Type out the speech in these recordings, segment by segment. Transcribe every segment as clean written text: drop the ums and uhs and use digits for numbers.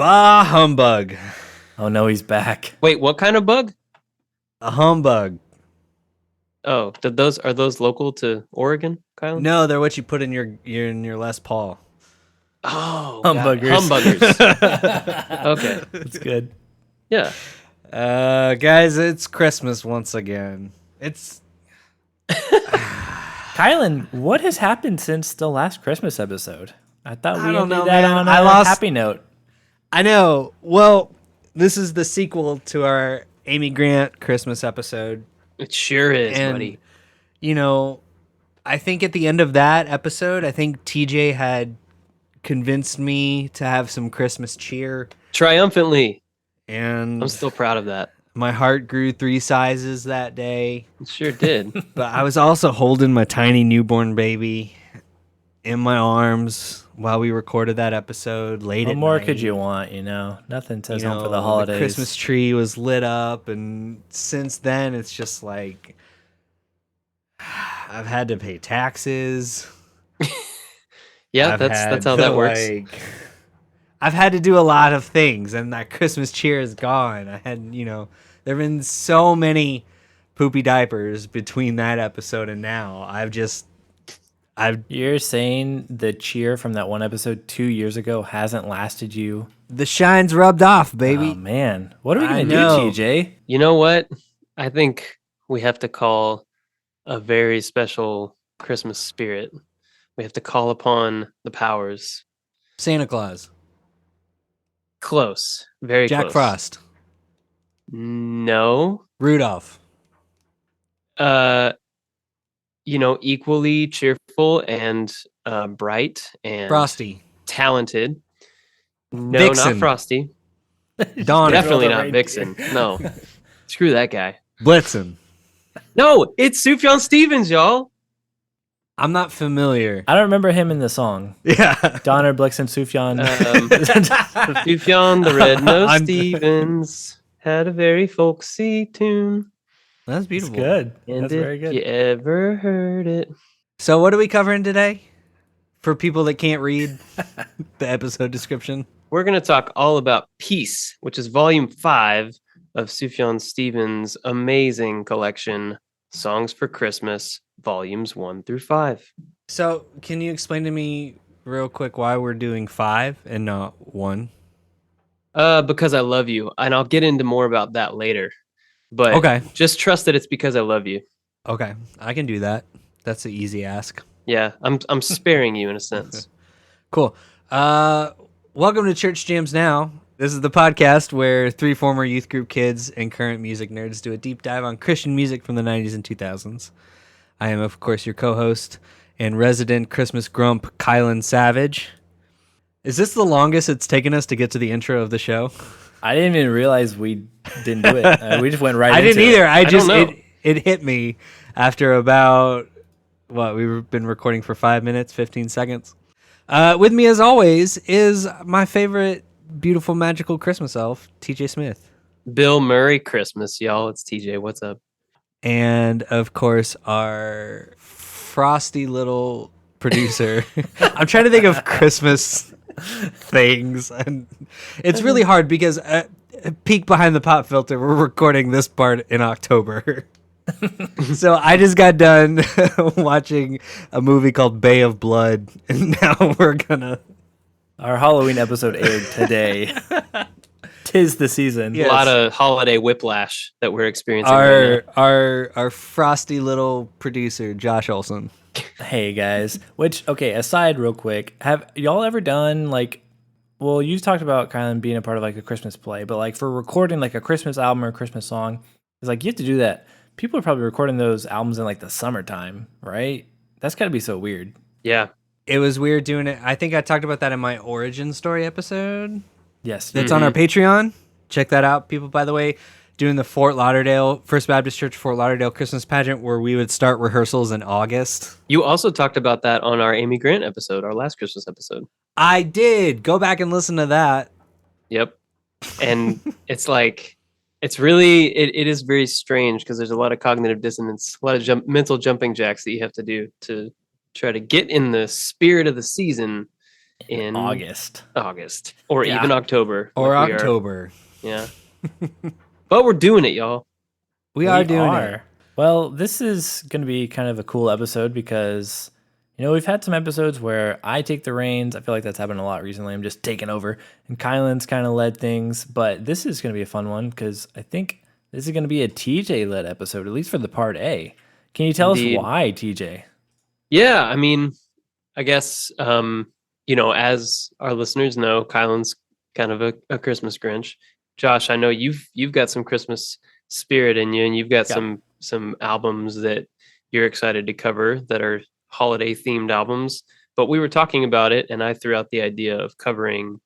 Bah humbug. Oh no, he's back. Wait, what kind of bug? A humbug. Oh, are those local to Oregon, Kylan? No, they're what you put in your Les Paul. Oh, Humbuggers. Humbuggers. Okay. That's good. Yeah. Guys, it's Christmas once again. It's Kylan, what has happened since the last Christmas episode? I thought we don't ended know, that man. on I a lost- happy note. I know. Well, this is the sequel to our Amy Grant Christmas episode. It sure is, And, buddy. you know, I think at the end of that episode, I think TJ had convinced me to have some Christmas cheer. Triumphantly. And I'm still proud of that. my heart grew 3 sizes that day. It sure did. But I was also holding my tiny newborn baby in my arms while we recorded that episode late What at more night. could you want, you know? Nothing says You home for the know, holidays. Christmas tree was lit up, and since then, it's just like I've had to pay taxes. Yeah, I've that's had how to, that works. I've had to do a lot of things, and that Christmas cheer is gone. I had, there have been so many poopy diapers between that episode and now. You're saying the cheer from that one episode 2 years ago hasn't lasted you? The shine's rubbed off, baby. Oh, man. What are we I going to know. do, TJ? You know what? I think we have to call a very special Christmas spirit. We have to call upon the powers. Santa Claus, Close. Very Jack close. Frost, No. Rudolph, Equally cheerful and bright and Frosty, talented. No, Vixen. not Frosty. Donner, Definitely the not reindeer. Vixen. No. Screw that guy. Blitzen. No, it's Sufjan Stevens, y'all. I'm not familiar. I don't remember him in the song. Yeah. Donner, Blixen, Sufjan. Sufjan the Red-Nosed I'm- Stevens had a very folksy tune. That's It's beautiful. good. And That's if very good. you ever heard it. So what are we covering today? For people that can't read the episode description. We're going to talk all about Peace, which is volume 5 of Sufjan Stevens' amazing collection, Songs for Christmas, volumes 1 through 5. So can you explain to me real quick why we're doing 5 and not 1? Because I love you, and I'll get into more about that later. But Okay. just trust that it's because I love you. Okay. I can do that. That's an easy ask. Yeah, I'm sparing you in a sense. Cool. Welcome to Church Jams Now. This is the podcast where 3 former youth group kids and current music nerds do a deep dive on Christian music from the 90s and 2000s. I am, of course, your co-host and resident Christmas grump, Kylan Savage. Is this the longest it's taken us to get to the intro of the show? I didn't even realize we didn't do it. We just went right I into didn't it. either. I just don't know. it hit me after about we've been recording for 5 minutes, 15 seconds. With me, as always, is my favorite beautiful magical Christmas elf, TJ Smith. Bill Murray Christmas, y'all. It's TJ. What's up? And of course, our frosty little producer. I'm trying to think of Christmas things, and it's really hard because peek behind the pop filter, we're recording this part in October. So I just got done watching a movie called Bay of Blood, and now we're gonna Our Halloween episode aired today. Tis the season. Yes. A lot of holiday whiplash that we're experiencing right now. our frosty little producer Josh Olson. Hey guys. Okay, aside real quick, have y'all ever done well, you talked about kind of being a part of a Christmas play, but for recording a Christmas album or a Christmas song, it's you have to do that. People are probably recording those albums in the summertime, right? That's gotta be so weird. Yeah. It was weird doing it. I think I talked about that in my origin story episode. Yes. That's on our Patreon. Check that out, people. By the way, doing the First Baptist Church Fort Lauderdale Christmas pageant, where we would start rehearsals in August. You also talked about that on our Amy Grant episode, our last Christmas episode. I did. Go back and listen to that. Yep. And it's it is very strange because there's a lot of cognitive dissonance, a lot of mental jumping jacks that you have to do to try to get in the spirit of the season in August. or Yeah. even October. Or like we are. October. Yeah. But we're doing it, y'all. We are doing it. Well, this is going to be kind of a cool episode because, we've had some episodes where I take the reins. I feel like that's happened a lot recently. I'm just taking over. And Kylan's kind of led things. But this is going to be a fun one because I think this is going to be a TJ-led episode, at least for the part A. Can you tell Indeed. us why, TJ? Yeah, I mean, I guess, as our listeners know, Kylan's kind of a Christmas Grinch. Josh, I know you've got some Christmas spirit in you, and you've got some albums that you're excited to cover that are holiday themed albums. But we were talking about it, and I threw out the idea of covering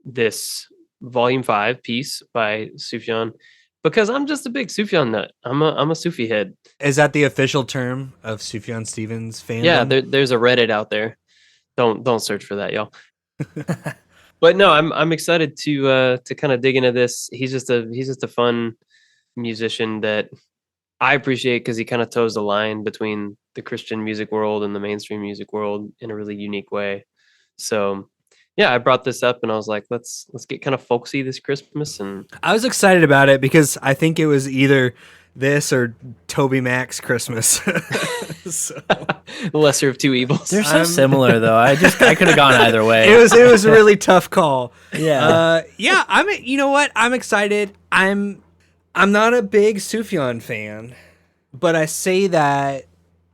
this Volume 5 piece by Sufjan because I'm just a big Sufjan nut. I'm a Sufi head. Is that the official term of Sufjan Stevens fandom? Yeah, there's a Reddit out there. Don't search for that, y'all. But no, I'm excited to kind of dig into this. He's just a fun musician that I appreciate because he kind of toes the line between the Christian music world and the mainstream music world in a really unique way. So yeah, I brought this up and I was like, let's get kind of folksy this Christmas. And I was excited about it because I think it was either this or Toby Mac's Christmas. So. The lesser of two evils. They're so similar, though. I could have gone either way. It was a really tough call. Yeah. You know what? I'm excited. I'm not a big Sufjan fan, but I say that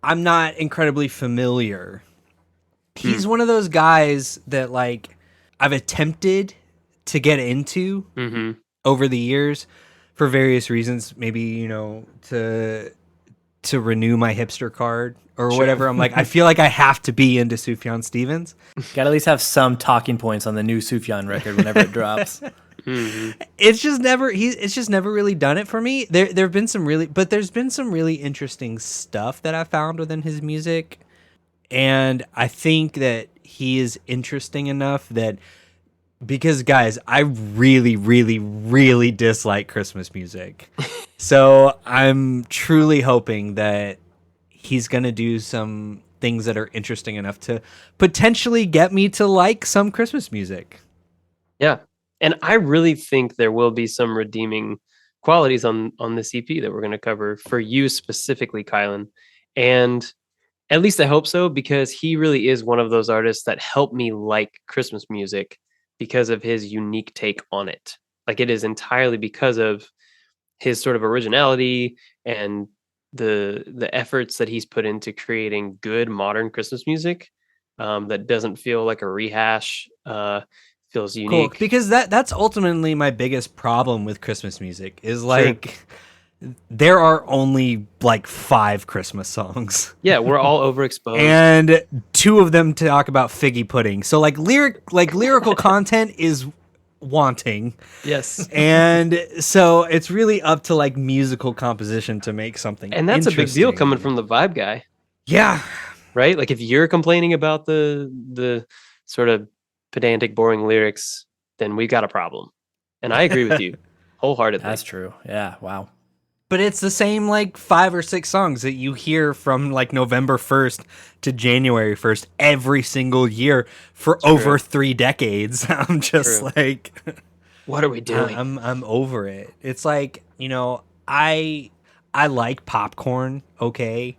I'm not incredibly familiar. He's one of those guys that like I've attempted to get into over the years for various reasons. Maybe, to renew my hipster card or whatever. I'm like, I feel like I have to be into Sufjan Stevens. Got to at least have some talking points on the new Sufjan record whenever it drops. It's just never really done it for me. There's been some really interesting stuff that I found within his music. And I think that he is interesting enough that because guys, I really, really, really dislike Christmas music. So I'm truly hoping that he's going to do some things that are interesting enough to potentially get me to like some Christmas music. Yeah. And I really think there will be some redeeming qualities on this EP that we're going to cover for you specifically, Kylan. And at least I hope so, because he really is one of those artists that helped me like Christmas music because of his unique take on it. Like it is entirely because of his sort of originality and the efforts that he's put into creating good modern Christmas music that doesn't feel like a rehash, feels unique. Cool, because that's ultimately my biggest problem with Christmas music is like there are only like 5 Christmas songs. Yeah, we're all overexposed. And 2 of them talk about figgy pudding. So lyrical content is wanting. Yes. And so it's really up to like musical composition to make something. And that's a big deal coming from the vibe guy. Yeah. Right? Like if you're complaining about the sort of pedantic, boring lyrics, then we got a problem. And I agree with you wholeheartedly. That's true. Yeah. Wow. But it's the same like 5 or 6 songs that you hear from like November 1st to January 1st every single year for over 3 decades. I'm just like, what are we doing? I'm over it. It's like, I like popcorn, okay?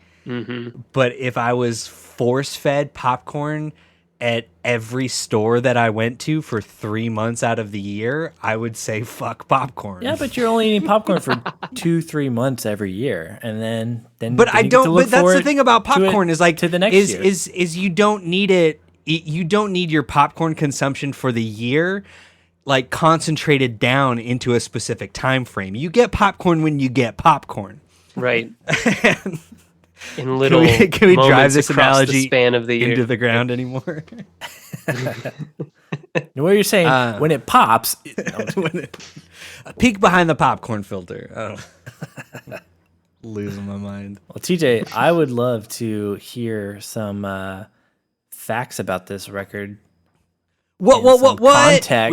But if I was force-fed popcorn at every store that I went to for 3 months out of the year, I would say fuck popcorn. Yeah, but you're only eating popcorn for 2-3 months every year, and then. But I don't. But that's the thing about popcorn is like to the next year. Is you don't need it. You don't need your popcorn consumption for the year like concentrated down into a specific time frame. You get popcorn when you get popcorn. Right. In little can we drive this analogy the span of the year into the ground anymore? What you're saying when it pops, a peek behind the popcorn filter. Losing my mind. Well, TJ, I would love to hear some facts about this record. What? context.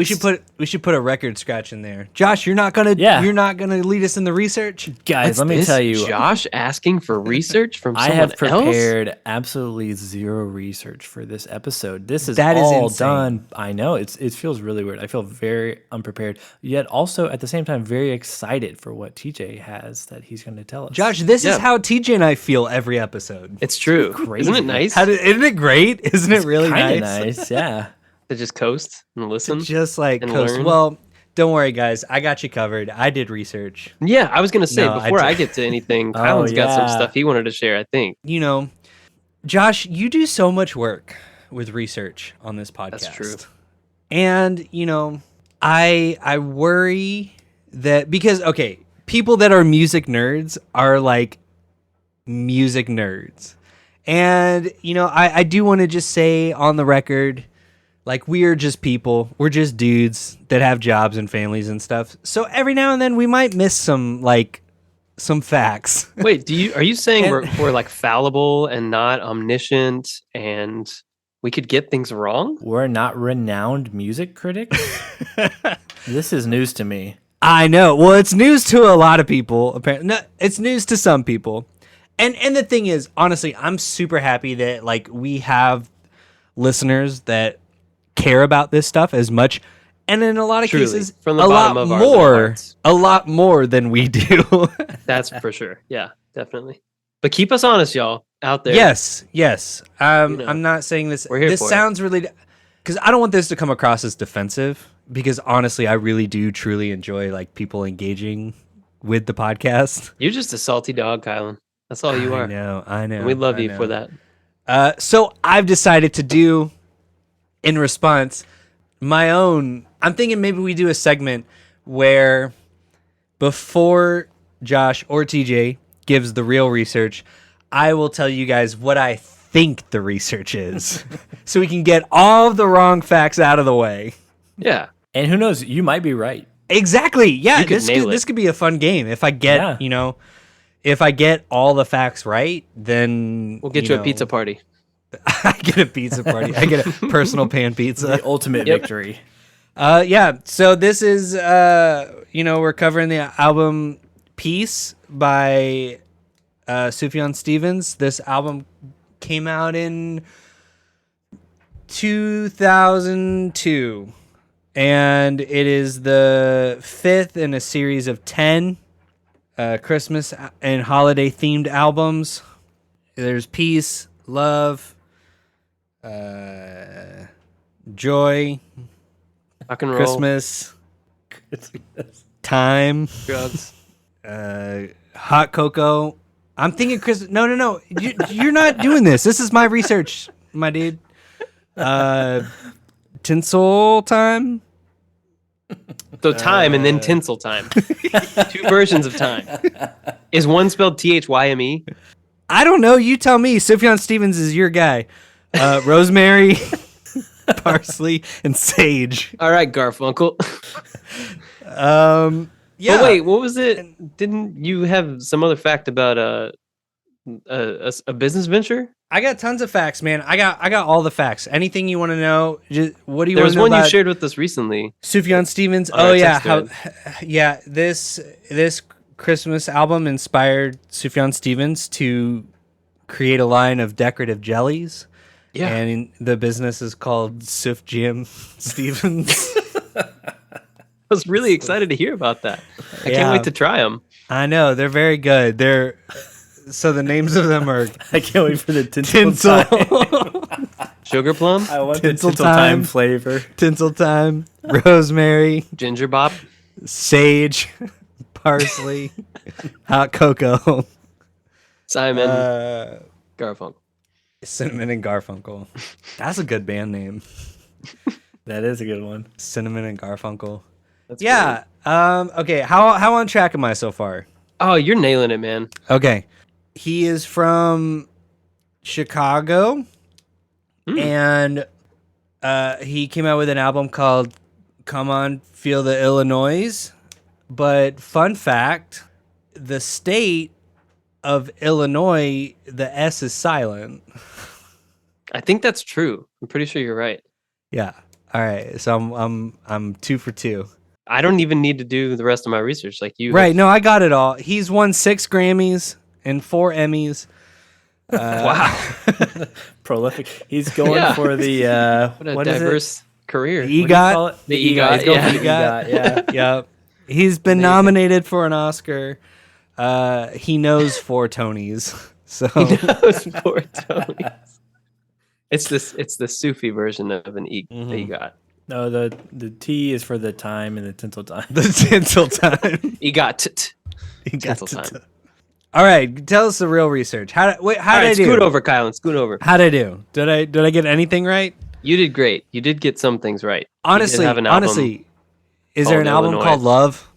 We should put a record scratch in there. Josh, you're not gonna lead us in the research, Guys, let me tell you, Josh asking for research from I someone have else? prepared absolutely zero research for this episode. This is That is all insane. done. I know it feels really weird. I feel very unprepared, yet also at the same time very excited for what TJ has that he's going to tell us. Josh. This is how TJ and I feel every episode. It's true. Crazy. Isn't it nice Isn't it great? Isn't it really kind nice? of nice, yeah. to just coast and listen? Just like and coast. learn? Well, don't worry, guys. I got you covered. I did research. Yeah, I was gonna say No, I before I did- get to anything, Kylan's got some yeah. stuff he wanted to share. I think You know, Josh, you do so much work with research on this podcast. That's true. And I worry that because people that are music nerds are like music nerds. And I do want to just say on the record, like, we are just people. We're just dudes that have jobs and families and stuff. So every now and then we might miss some facts. Wait, are you saying we're like fallible and not omniscient and we could get things wrong? We're not renowned music critics? This is news to me. I know. Well, it's news to a lot of people. Apparently, no, it's news to some people. And the thing is, honestly, I'm super happy that like we have listeners that care about this stuff as much, and in a lot of Truly, cases, from the a bottom lot of our little more, hearts. a lot more than we do. That's for sure. Yeah, definitely. But keep us honest, y'all out there. Yes. know, I'm not saying this. we're here This for it. sounds really, because I don't want this to come across as defensive. Because honestly, I really do truly enjoy like people engaging with the podcast. You're just a salty dog, Kylan. That's all you are. I know. And we love you for that. So I've decided to do, in response, my own. I'm thinking maybe we do a segment where before Josh or TJ gives the real research, I will tell you guys what I think the research is, so we can get all of the wrong facts out of the way. Yeah. And who knows, you might be right. Exactly. Yeah. You could nail it. This could be a fun game if I get if I get all the facts right, then We'll get you a pizza party. I get a pizza party. I get a personal pan pizza. The ultimate victory. Yeah. So this is, we're covering the album Peace by Sufjan Stevens. This album came out in 2002, and it is the fifth in a series of 10 Christmas and holiday themed albums. There's peace, love, joy, Rock and roll. Christmas, time, Drugs. hot cocoa. I'm thinking Chris. No. You're not doing this. This is my research, my dude. Tinsel-time. So time and then tinsel time. Two versions of time. Is one spelled THYME? I don't know. You tell me. Sufjan Stevens is your guy. Rosemary, parsley, and sage. All right, Garfunkel. Yeah. But wait, what was it? Didn't you have some other fact about a business venture? I got tons of facts, man. I got all the facts. Anything you want to know? Just, what do you There want was to know one about you shared with us recently. Sufjan Stevens? On our Oh yeah, text thread. This Christmas album inspired Sufjan Stevens to create a line of decorative jellies. Yeah. And the business is called Sufjam Stevens. I was really excited to hear about that. I Yeah. can't wait to try them. I know, they're very good. So the names of them are I can't wait for the Tinsel, time. Sugar plum, I want Tinsel the tinsel time time. flavor. Tinsel-time, rosemary, ginger bop. sage, parsley, hot cocoa, Simon Garfunkel. Cinnamon and Garfunkel. That's a good band name. That is a good one. Cinnamon and Garfunkel. That's Yeah. Okay. How on track am I so far? great. Oh, you're nailing it, man. Okay. He is from Chicago, and he came out with an album called "Come On, Feel the Illinois." But fun fact: the state of Illinois, the S is silent. I think that's true. I'm pretty sure you're right. Yeah. All right, so I'm 2 for 2. I don't even need to do the rest of my research like you. Right? No, I got it all. He's won 6 Grammys and 4 Emmys. Wow. Prolific. He's going Yeah. for the What a what is it? diverse career. What do you EGOT. call it? The EGOT. He's EGOT, going yeah. for the EGOT. Yeah. Yep. He's been nominated for an Oscar. He knows 4 Tonys. So Those poor Tonys. It's the Sufi version of an EGOT. No, the T is for the time and the tinsel-time. the tinsel-time. EGOT. Tinsel-time. All right, tell us the real research. How did I do? Scoot over, Kylan. Scoot over. How'd I do? Did I get anything right? You did great. You did get some things right. You did Honestly, have an album is there an called album Illinois. called Love?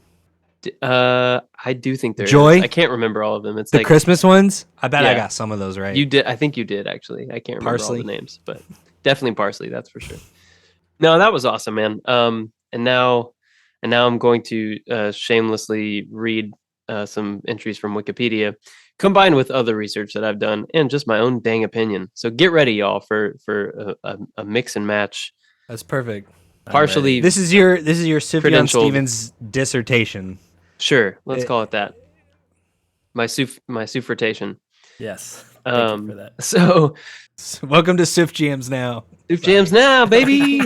I do think there is. Joy? I can't remember all of them. It's The like Christmas ones? I bet I Yeah. got some of those right. you did. I think you did actually. I can't remember Parsley? all the names, but definitely parsley. That's for sure. No, that was awesome, man. And now I'm going to shamelessly read some entries from Wikipedia, combined with other research that I've done and just my own dang opinion. So get ready, y'all, for a mix and match. That's perfect. Partially, This is your Sufjan Credentialed. Stevens dissertation. sure. Let's it- call it that. My suffratation. Yes. Thank you for that. So Welcome to Sufjams now. Sufjams now, baby.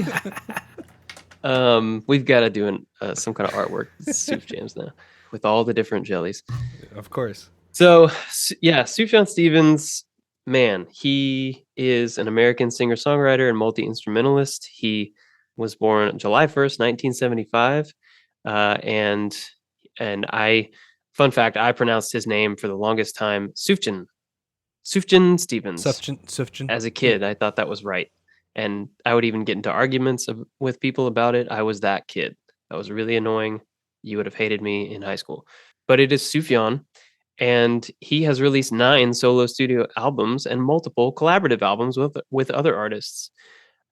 We've got to do some kind of artwork. Sufjams now with all the different jellies. Of course. So yeah, Sufjan Stevens, man, he is an American singer-songwriter and multi-instrumentalist. He was born July 1st, 1975. And fun fact, I pronounced his name for the longest time Sufjan Stevens. Sufjan. As a kid, I thought that was right. And I would even get into arguments with people about it. I was that kid. That was really annoying. You would have hated me in high school. But it is Sufjan. And he has released 9 solo studio albums and multiple collaborative albums with other artists.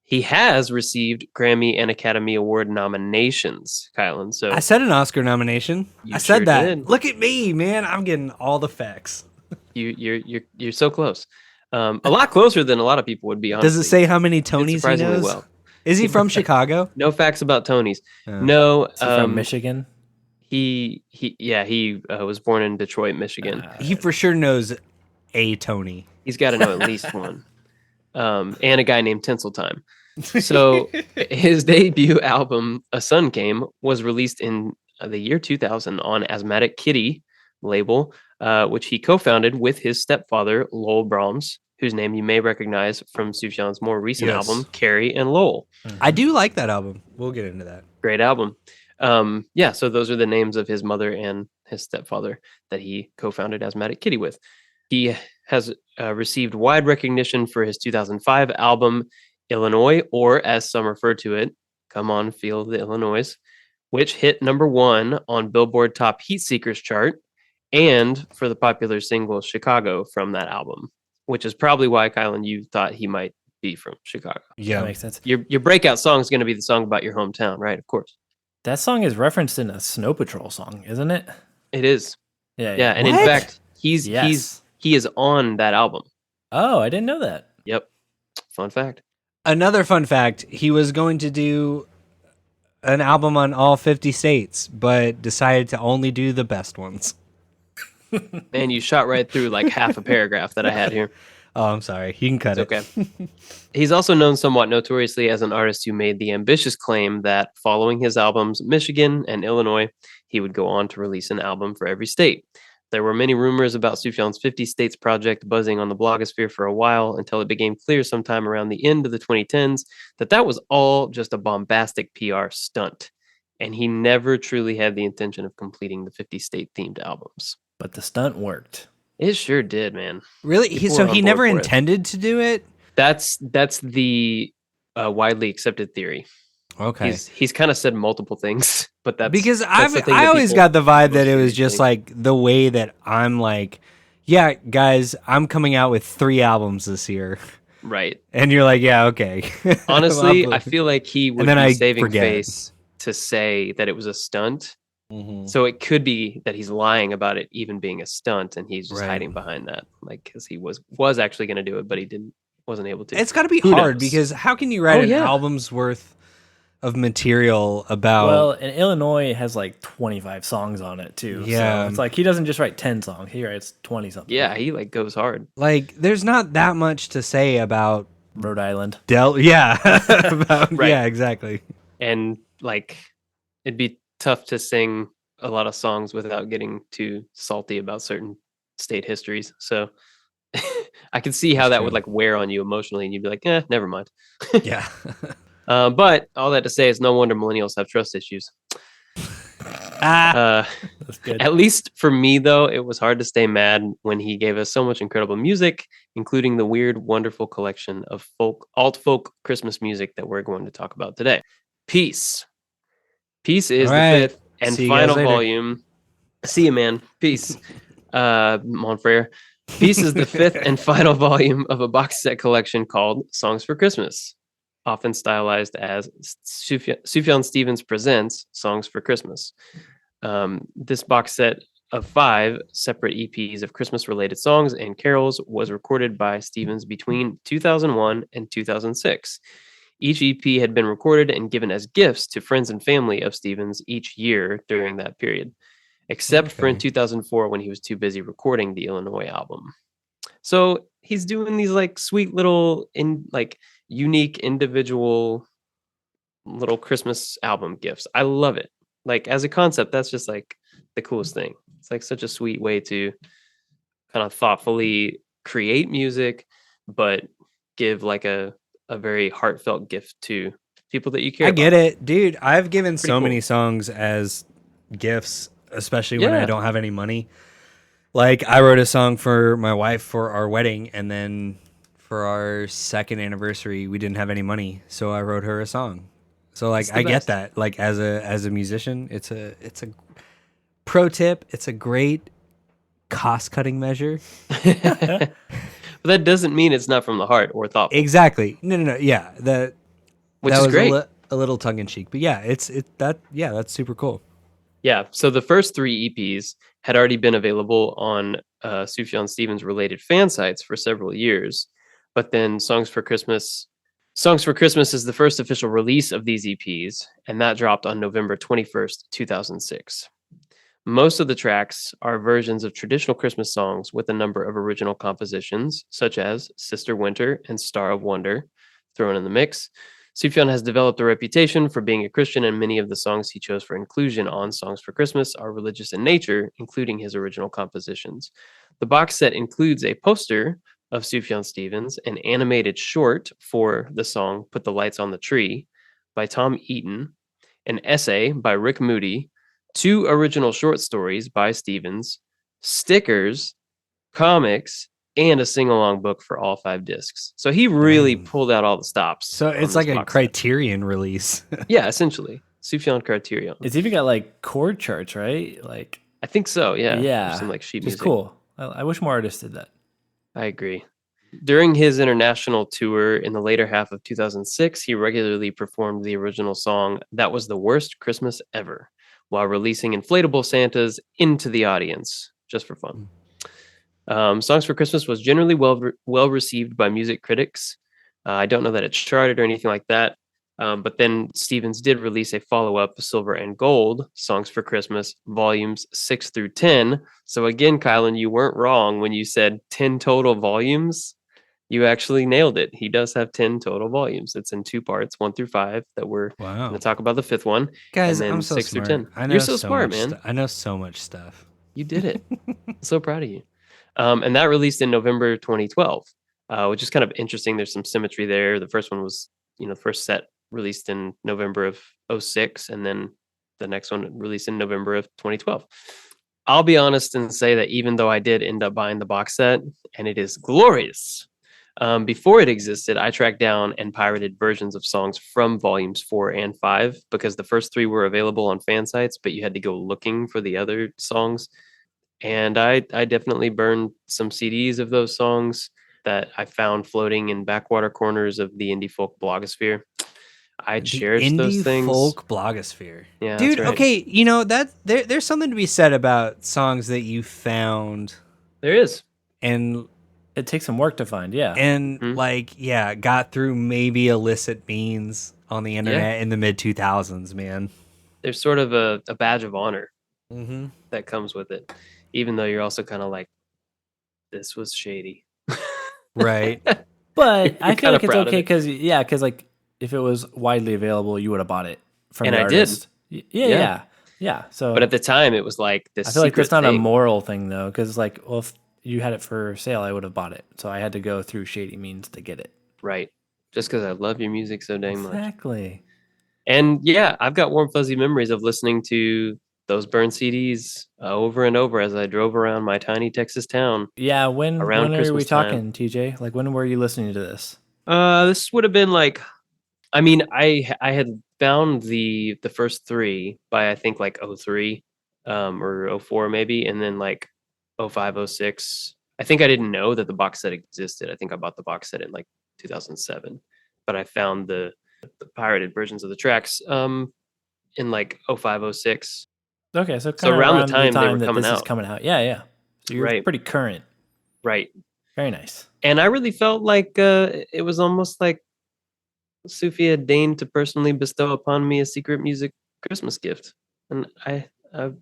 He has received Grammy and Academy Award nominations, Kylan. So I said an Oscar nomination. You I said sure that. did. Look at me, man. I'm getting all the facts. you're so close. A lot closer than a lot of people would be. Honestly. Does it say how many Did Tonys he surprisingly knows? well. Is he from Chicago? No facts about Tonys. Oh. No, Is he from Michigan? He was born in Detroit, Michigan. He for sure knows a Tony. He's got to know at least one. And a guy named Tinsel-time. So his debut album, A Sun Came, was released in the year 2000 on Asthmatic Kitty label, which he co-founded with his stepfather, Lowell Brahms, whose name you may recognize from Sufjan's more recent Yes. album, Carrie and Lowell. I do like that album. We'll get into that. Great album. So those are the names of his mother and his stepfather that he co-founded Asthmatic Kitty with. He has received wide recognition for his 2005 album, Illinois, or as some refer to it, Come On, Feel the Illinois, which hit #1 on Billboard Top Heat Seekers chart, and for the popular single Chicago from that album, which is probably why, Kylan, you thought he might be from Chicago. That Yeah. makes sense. Your breakout song is going to be the song about your hometown, right? Of course. That song is referenced in a Snow Patrol song, isn't it? It is. Yeah. Yeah, and in What? fact, he is on that album. Oh, I didn't know that. Yep. Fun fact. Another fun fact, he was going to do an album on all 50 states, but decided to only do the best ones. Man, you shot right through like half a paragraph that I had here. Oh, I'm sorry. You can cut It's it. okay. He's also known somewhat notoriously as an artist who made the ambitious claim that following his albums Michigan and Illinois, he would go on to release an album for every state. There were many rumors about Sufjan's 50 States project buzzing on the blogosphere for a while until it became clear sometime around the end of the 2010s that was all just a bombastic PR stunt. And he never truly had the intention of completing the 50 state themed albums. But the stunt worked. It sure did, man. Really? People So were on he board never for it. intended to do it? That's the widely accepted theory. Okay. He's kind of said multiple things, but that's Because that's the thing I that always people got the vibe that it mostly was just think. like the way that I'm like, yeah, guys, I'm coming out with 3 albums this year. Right. And you're like, yeah, okay. Honestly, I'll I feel like he would then be I saving forget. face to say that it was a stunt. Mhm. So it could be that he's lying about it even being a stunt, and he's just Right. hiding behind that, like because he was actually going to do it, but he wasn't able to. It's got to be Who hard knows? because how can you write Oh, an yeah. album's worth of material about. Well, and Illinois has like 25 songs on it too. Yeah. So it's like he doesn't just write 10 songs. He writes 20 something. Yeah, he like goes hard. Like, there's not that much to say about Rhode Island. yeah. About, Right. Yeah, exactly. And like it'd be tough to sing a lot of songs without getting too salty about certain state histories. So I could see how That's that true. would like wear on you emotionally, and you'd be like, never mind. Yeah. But all that to say is no wonder millennials have trust issues. Ah. That's good. At least for me, though, it was hard to stay mad when he gave us so much incredible music, including the weird, wonderful collection of alt folk Christmas music that we're going to talk about today. Peace. Peace is All right. the fifth and See you guys final later. volume. See you, man. Peace. Monfrere. Peace is the fifth and final volume of a box set collection called Songs for Christmas, often stylized as Sufjan Stevens Presents Songs for Christmas. This box set of 5 separate EPs of Christmas-related songs and carols was recorded by Stevens between 2001 and 2006. Each EP had been recorded and given as gifts to friends and family of Stevens each year during that period, except for in Okay. 2004 when he was too busy recording the Illinois album. So he's doing these like sweet little unique individual little Christmas album gifts. I love it. Like as a concept, that's just like the coolest thing. It's like such a sweet way to kind of thoughtfully create music, but give like a very heartfelt gift to people that you care I about. get it, dude. I've given so cool. many songs as gifts, especially when Yeah. I don't have any money. Like, I wrote a song for my wife for our wedding, and then for our second anniversary, we didn't have any money, so I wrote her a song. So like, It's the I get best. that. Like, as a musician, it's a pro tip. It's a great cost cutting measure. But that doesn't mean it's not from the heart or thoughtful, Exactly. No. Yeah, which that is was great. a little tongue in cheek, but yeah, that's super cool. Yeah. So the first 3 EPs had already been available on Sufjan Stevens related fan sites for several years. But then Songs for Christmas is the first official release of these EPs, and that dropped on November 21st, 2006. Most of the tracks are versions of traditional Christmas songs with a number of original compositions, such as Sister Winter and Star of Wonder, thrown in the mix. Sufjan has developed a reputation for being a Christian, and many of the songs he chose for inclusion on Songs for Christmas are religious in nature, including his original compositions. The box set includes a poster of Sufjan Stevens, an animated short for the song Put the Lights on the Tree by Tom Eaton, an essay by Rick Moody, 2 original short stories by Stevens, stickers, comics, and a sing-along book for all 5 discs. So he really Dang. pulled out all the stops. So on it's this like a box set. Criterion release. Yeah, essentially. Sufjan Criterion. It's even got like chord charts, right? Like, I think so, yeah. yeah. There's some like sheet It's music. cool. I wish more artists did that. I agree. During his international tour in the later half of 2006, he regularly performed the original song That Was the Worst Christmas Ever, while releasing inflatable Santas into the audience, just for fun. Songs for Christmas was generally well received by music critics. I don't know that it charted or anything like that. But then Stevens did release a follow-up, Silver and Gold, Songs for Christmas, volumes 6 through 10. So again, Kylan, you weren't wrong when you said 10 total volumes. You actually nailed it. He does have 10 total volumes. It's in 2 parts, 1 through 5, that we're going Wow. to talk about the 5th one. Guys, and then I'm so 6 smart. through 10. I know You're so smart, much man. I know so much stuff. You did it. So proud of you. And that released in November 2012, which is kind of interesting. There's some symmetry there. The first one was, the first set released in November of 2006, and then the next one released in November of 2012. I'll be honest and say that even though I did end up buying the box set, and it is glorious, before it existed, I tracked down and pirated versions of songs from volumes 4 and 5, because the first 3 were available on fan sites, but you had to go looking for the other songs. And I definitely burned some CDs of those songs that I found floating in backwater corners of the indie folk blogosphere. I cherish the those indie things. folk blogosphere. Yeah, dude. that's right. Okay, that there's something to be said about songs that you found There is. and It takes some work to find, yeah. like got through maybe illicit means on the internet in the mid 2000s, man. There's sort of a badge of honor Mm-hmm. that comes with it, even though you're also kind of like, this was shady. Right. But I You're feel kinda like it's proud of okay it. because like if it was widely available, you would have bought it from And the I did. artist. Yeah. So But at the time, it was like this. I feel like secret that's not a thing. moral thing though, because like, well, if you had it for sale, I would have bought it. So I had to go through shady means to get it. Right. Just because I love your music so dang much. Exactly. And yeah, I've got warm, fuzzy memories of listening to those burned CDs over and over as I drove around my tiny Texas town Yeah. When around are we Christmas time. talking, TJ? Like when were you listening to this? This would have been like, I mean, I had found the first three by I think like 03, or 04 maybe, and then like 05, 06. I think I didn't know that the box set existed. I think I bought the box set in like 2007, but I found the pirated versions of the tracks in like 05, 06. Okay, so So kind of around the around time they were that coming this is out. coming out. Yeah. So you're Right. pretty current. Right. Very nice. And I really felt like it was almost like Sufia deigned to personally bestow upon me a secret music Christmas gift, and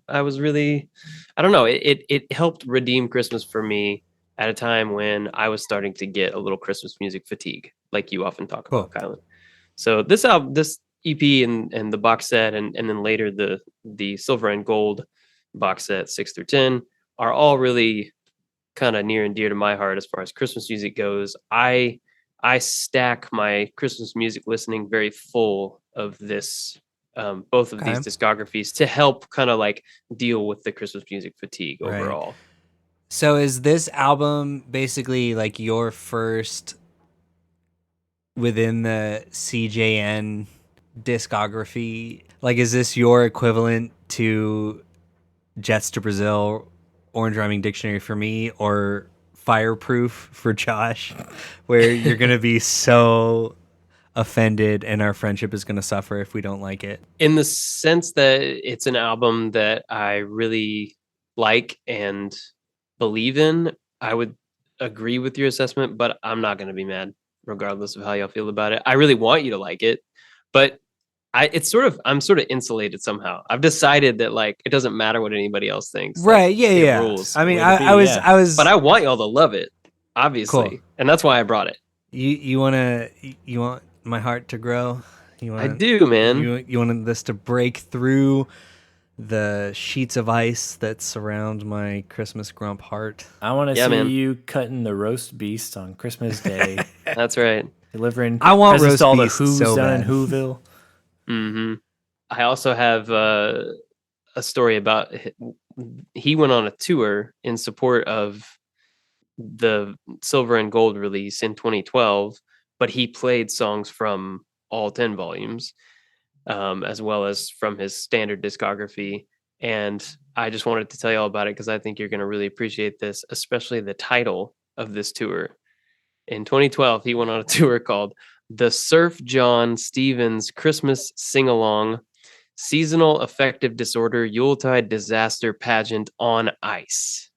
I was really, I don't know, it helped redeem Christmas for me at a time when I was starting to get a little Christmas music fatigue, like you often talk about, Kylan. So this album, this EP, and the box set, and then later the silver and gold box set 6 through 10 are all really kind of near and dear to my heart as far as Christmas music goes. I stack my Christmas music listening very full of this, both of these discographies to help kind of like deal with the Christmas music fatigue overall. So is this album basically like your first within the CJN discography? Like, is this your equivalent to Jets to Brazil, Orange Rhyming Dictionary for me, or Fireproof for Josh, where you're going to be so offended and our friendship is going to suffer if we don't like it? In the sense that it's an album that I really like and believe in, I would agree with your assessment, but I'm not going to be mad regardless of how y'all feel about it. I really want you to like it, but I'm sort of insulated somehow. I've decided that like it doesn't matter what anybody else thinks. Right? Like, Yeah. rules. I mean, I was, but I want y'all to love it, obviously, Cool. and that's why I brought it. You want my heart to grow? I do, man. You want this to break through the sheets of ice that surround my Christmas grump heart. I want to see you cutting the roast beast on Christmas Day. That's right. Delivering I want presents roast to all the beast Who's so down bad. in Whoville. Mm-hmm. I also have a story about he went on a tour in support of the silver and gold release in 2012, but he played songs from all 10 volumes, as well as from his standard discography. And I just wanted to tell you all about it because I think you're going to really appreciate this, especially the title of this tour. In 2012, he went on a tour called the Surf John Stevens Christmas Sing-Along Seasonal Affective Disorder Yuletide Disaster Pageant on Ice.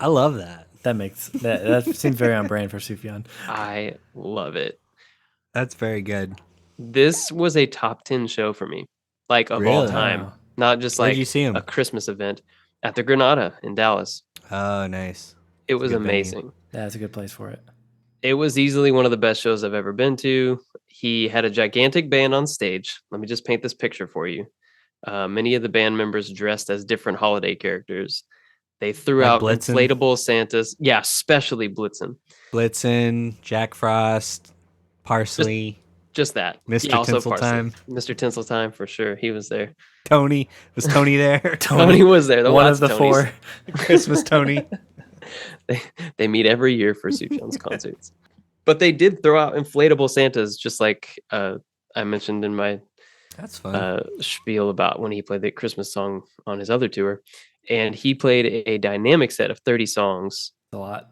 I love that. That seems very on brand for Sufjan. I love it. That's very good. This was a top 10 show for me, like of all time. Wow. Not just Where'd like you see him? a Christmas event at the Granada in Dallas. Oh, nice. It was amazing. That's a good place for it. It was easily one of the best shows I've ever been to. He had a gigantic band on stage. Let me just paint this picture for you. Many of the band members dressed as different holiday characters. They threw out Blitzen? inflatable Santas. Yeah, especially Blitzen. Blitzen, Jack Frost, Parsley. Just that. Mr. Yeah, also Tinsel-time. Mr. Tinsel-time, for sure. He was there. Tony. Was Tony there? Tony was there. One of the four. Christmas Tony. They meet every year for Sufjams concerts. But they did throw out inflatable Santas, just like I mentioned in my That's fun. spiel about when he played the Christmas song on his other tour. And he played a dynamic set of 30 songs. A lot.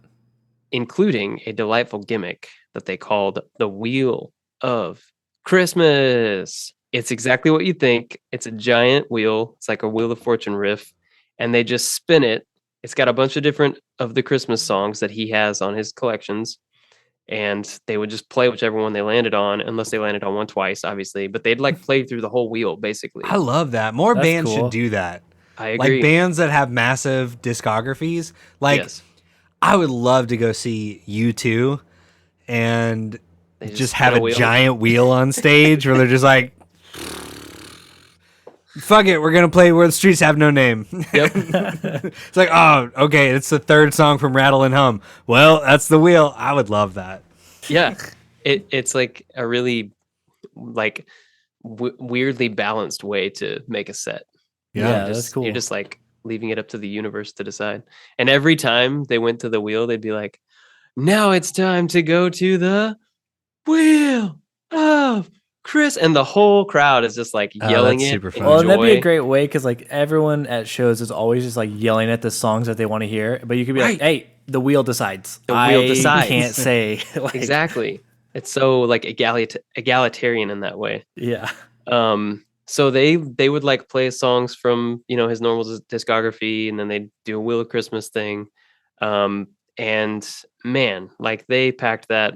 Including a delightful gimmick that they called the Wheel of Christmas. It's exactly what you think. It's a giant wheel. It's like a Wheel of Fortune riff. And they just spin it. It's got a bunch of different of the Christmas songs that he has on his collections. and they would just play whichever one they landed on, unless they landed on one twice, obviously. But they'd like play through the whole wheel, basically. I love that. More That's bands cool. should do that. I agree. Like bands that have massive discographies. Like Yes. I would love to go see U2 and They just spin have a wheel. giant wheel on stage where they're just like, fuck it, we're gonna play Where the Streets Have No Name. Yep. It's like, oh, okay, it's the third song from Rattle and Hum. Well, that's the wheel. I would love that. Yeah. It's like a really like weirdly balanced way to make a set. Yeah, Just- that's cool. You're just like leaving it up to the universe to decide. And every time they went to the wheel, they'd be like, now it's time to go to the wheel of Chris. And the whole crowd is just like Oh, yelling that's it. super in fun. Well, and that'd be a joy. great way because like everyone at shows is always just like yelling at the songs that they want to hear. But you could be like, Right. "Hey, the wheel decides." The wheel I decides. can't say like, Exactly. It's so like egalitarian in that way. Yeah. So they would like play songs from, you know, his normal discography, and then they'd do a Wheel of Christmas thing. And man, like they packed that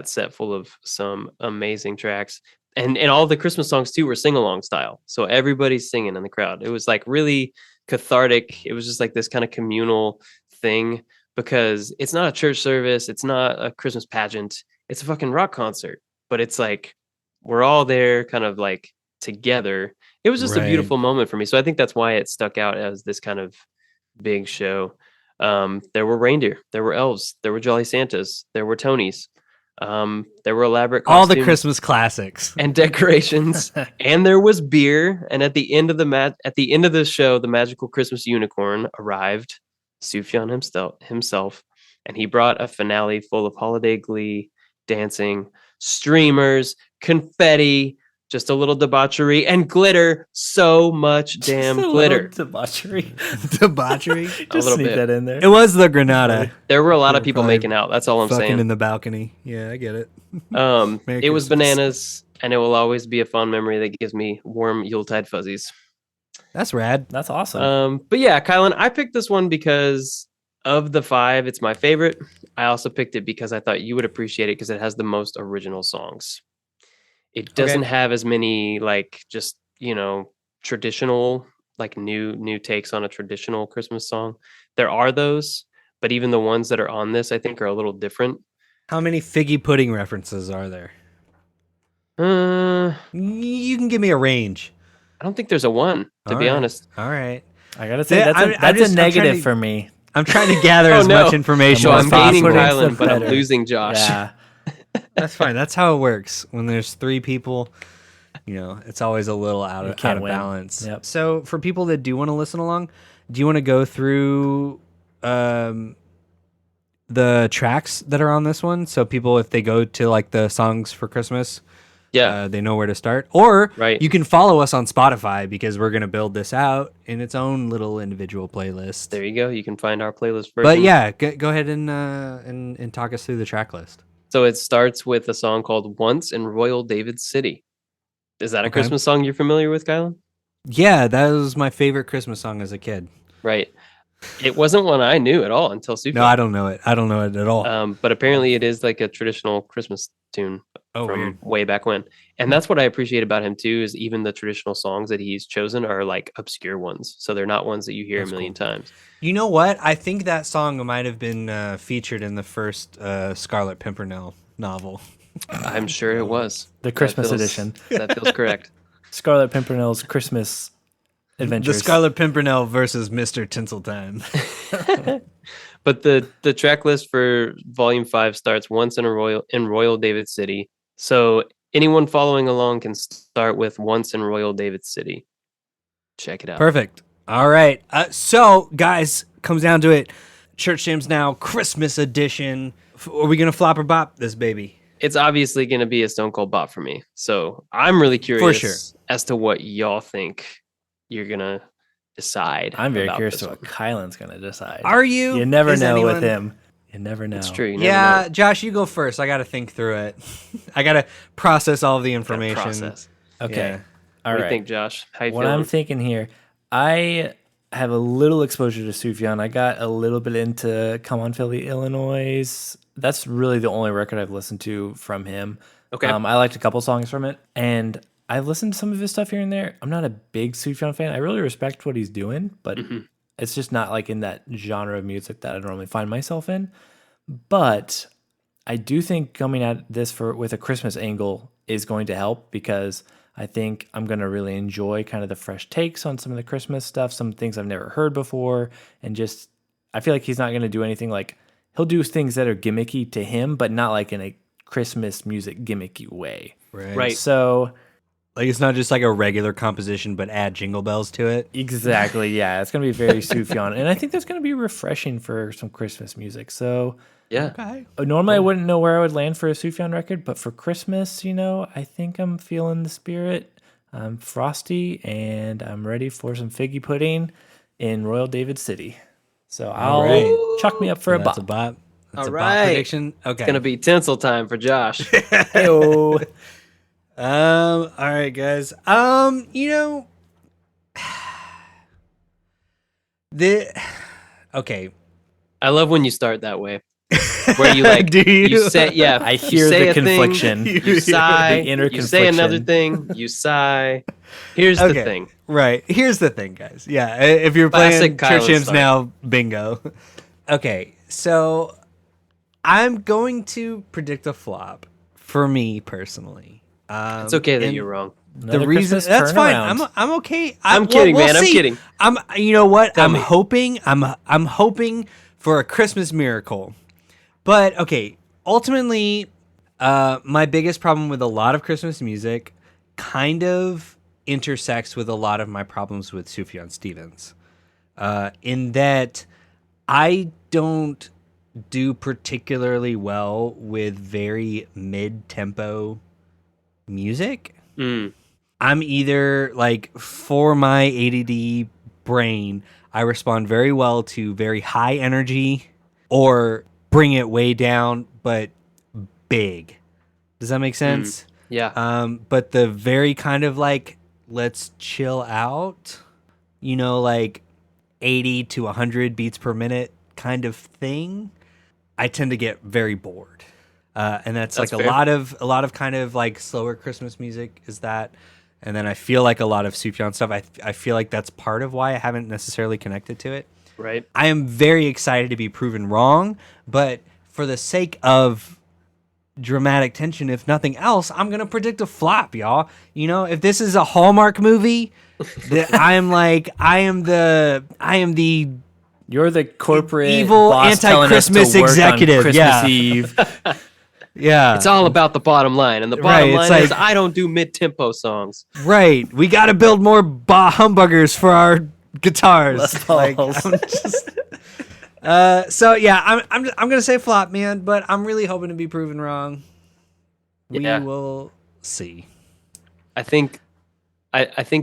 set full of some amazing tracks. And all the Christmas songs too were sing-along style. So everybody's singing in the crowd. It was like really cathartic. It was just like this kind of communal thing, because it's not a church service, it's not a Christmas pageant, it's a fucking rock concert. But it's like we're all there kind of like together. It was just a Right. beautiful moment for me. So I think that's why it stuck out as this kind of big show. There were reindeer, there were elves, there were jolly Santas, there were Tonys, there were elaborate All the costumes Christmas classics. and decorations, and there was beer. And at the end of the show, the magical Christmas unicorn arrived, Sufjan himself, and he brought a finale full of holiday glee, dancing, streamers, confetti, just a little debauchery, and glitter. So much damn Just a glitter. little debauchery. Debauchery. Just little sneak bit. that in there. It was the Granada. There were a lot of They're people probably making out. That's all I'm Fucking saying. in the balcony. Yeah, I get it. Merry It was Christmas. bananas, and it will always be a fond memory that gives me warm Yuletide fuzzies. That's rad. That's awesome. But yeah, Kylan, I picked this one because of the 5, it's my favorite. I also picked it because I thought you would appreciate it because it has the most original songs. It doesn't have as many like just, you know, traditional, like new takes on a traditional Christmas song. There are those, but even the ones that are on this, I think, are a little different. How many figgy pudding references are there? I You can give me a range. don't think there's a one, to be All right. honest. All right. I gotta say Yeah, that's I'm a just- I'm trying negative to- for me. I'm trying to gather Oh, as no. much information So as I'm gaining possible. Confidence Kylan, the but I'm better. losing Josh. Yeah. That's fine. That's how it works. When there's 3 people, you know, it's always a little out You of can't win. balance. Yep. So for people that do want to listen along, do you want to go through the tracks that are on this one? So people, if they go to like the songs for Christmas, Yeah. they know where to start. Or Right. you can follow us on Spotify because we're going to build this out in its own little individual playlist. There you go. You can find our playlist version. But yeah, go ahead and talk us through the track list. So it starts with a song called Once in Royal David City. Is that a Okay. Christmas song you're familiar with, Kylan? Yeah, that was my favorite Christmas song as a kid. Right. It wasn't one I knew at all until Sufjan. No, I don't know it. I don't know it at all. But apparently it is like a traditional Christmas tune Oh, from weird. way back when. And that's what I appreciate about him too, is even the traditional songs that he's chosen are like obscure ones. So they're not ones that you hear That's a million times. You know what? I think that song might have been featured in the first Scarlet Pimpernel novel. I'm sure it was. The Christmas That feels- edition. That feels correct. Scarlet Pimpernel's Christmas Adventures. The Scarlet Pimpernel versus Mr. Tinsel-time. But the track list for Volume 5 starts Once in Royal David City. So anyone following along can start with Once in Royal David City. Check it out. Perfect. All right. So, guys, comes down to it. Church Jams Now, Christmas edition. Are we going to flop or bop this baby? It's obviously going to be a stone cold bop for me. So I'm really curious sure. as to what y'all think you're going to decide. I'm very about curious this to what one. Kylan's gonna decide. Are you? You never Is know anyone- with him. You never know. It's true. You never Yeah, know. Josh, you go first. I got to think through it. I got to process all of the Gotta information. process. Okay. Yeah. All What do right. you think, Josh? How you What feeling? I'm thinking here, I have a little exposure to Sufjan. I got a little bit into Come On Philly, Illinois. That's really the only record I've listened to from him. Okay. I liked a couple songs from it, and I've listened to some of his stuff here and there. I'm not a big Sufjan fan. I really respect what he's doing, but it's just not like in that genre of music that I normally find myself in. But I do think coming at this with a Christmas angle is going to help, because I think I'm going to really enjoy kind of the fresh takes on some of the Christmas stuff, some things I've never heard before, and just I feel like he's not going to do anything like he'll do things that are gimmicky to him, but not like in a Christmas music gimmicky way. Right. So Like it's not just like a regular composition, but add jingle bells to it. exactly, yeah, it's going to be very Sufjan, and I think that's going to be refreshing for some Christmas music. So Yeah. Okay. normally I wouldn't know where I would land for a Sufjan record, but for Christmas, I think I'm feeling the spirit. I'm frosty, and I'm ready for some figgy pudding in Royal David City. So I'll right. chuck me up for a That's bop. a bop. That's All a bop right. prediction. Okay. It's gonna be tinsel time for Josh. Heyo. All right, guys. Okay. I love when you start that way, where you like Do you? say I hear say the a thing, confliction. you sigh, The inner you say another confliction. thing, you sigh. Here's the Okay. thing. Right. Here's the thing, guys. Yeah, if you're playing Classic Kylan Church Hymns style. now, bingo. Okay, so I'm going to predict a flop for me personally. It's okay that and you're wrong. Another the reason Christmas that's fine. turnaround. I'm okay. I'm kidding, we'll man. I'm see. kidding. You know what? Tell I'm me. hoping. I'm hoping for a Christmas miracle. But okay, ultimately, my biggest problem with a lot of Christmas music kind of intersects with a lot of my problems with Sufjan Stevens, in that I don't do particularly well with very mid-tempo music. I'm either like, for my ADD brain, I respond very well to very high energy, or bring it way down, but big. Does that make sense? Yeah. But the very kind of like, let's chill out, like 80 to 100 beats per minute kind of thing, I tend to get very bored. And that's like fair. a lot of kind of like slower Christmas music is that. And then I feel like a lot of Sufjan stuff, I feel like that's part of why I haven't necessarily connected to it. Right. I am very excited to be proven wrong, but for the sake of dramatic tension, if nothing else, I'm gonna predict a flop, y'all. If this is a Hallmark movie, I am the You're the corporate evil boss telling us to anti-Christmas work on executive, Christmas yeah. Eve. yeah. It's all about the bottom line, and the Right, bottom it's line is like- I don't do mid-tempo songs. Right. We got to build more humbuggers for our guitars. Les Like, Pauls. I'm just. So yeah, I'm gonna say flop, man. But I'm really hoping to be proven wrong. Yeah. We will see. I think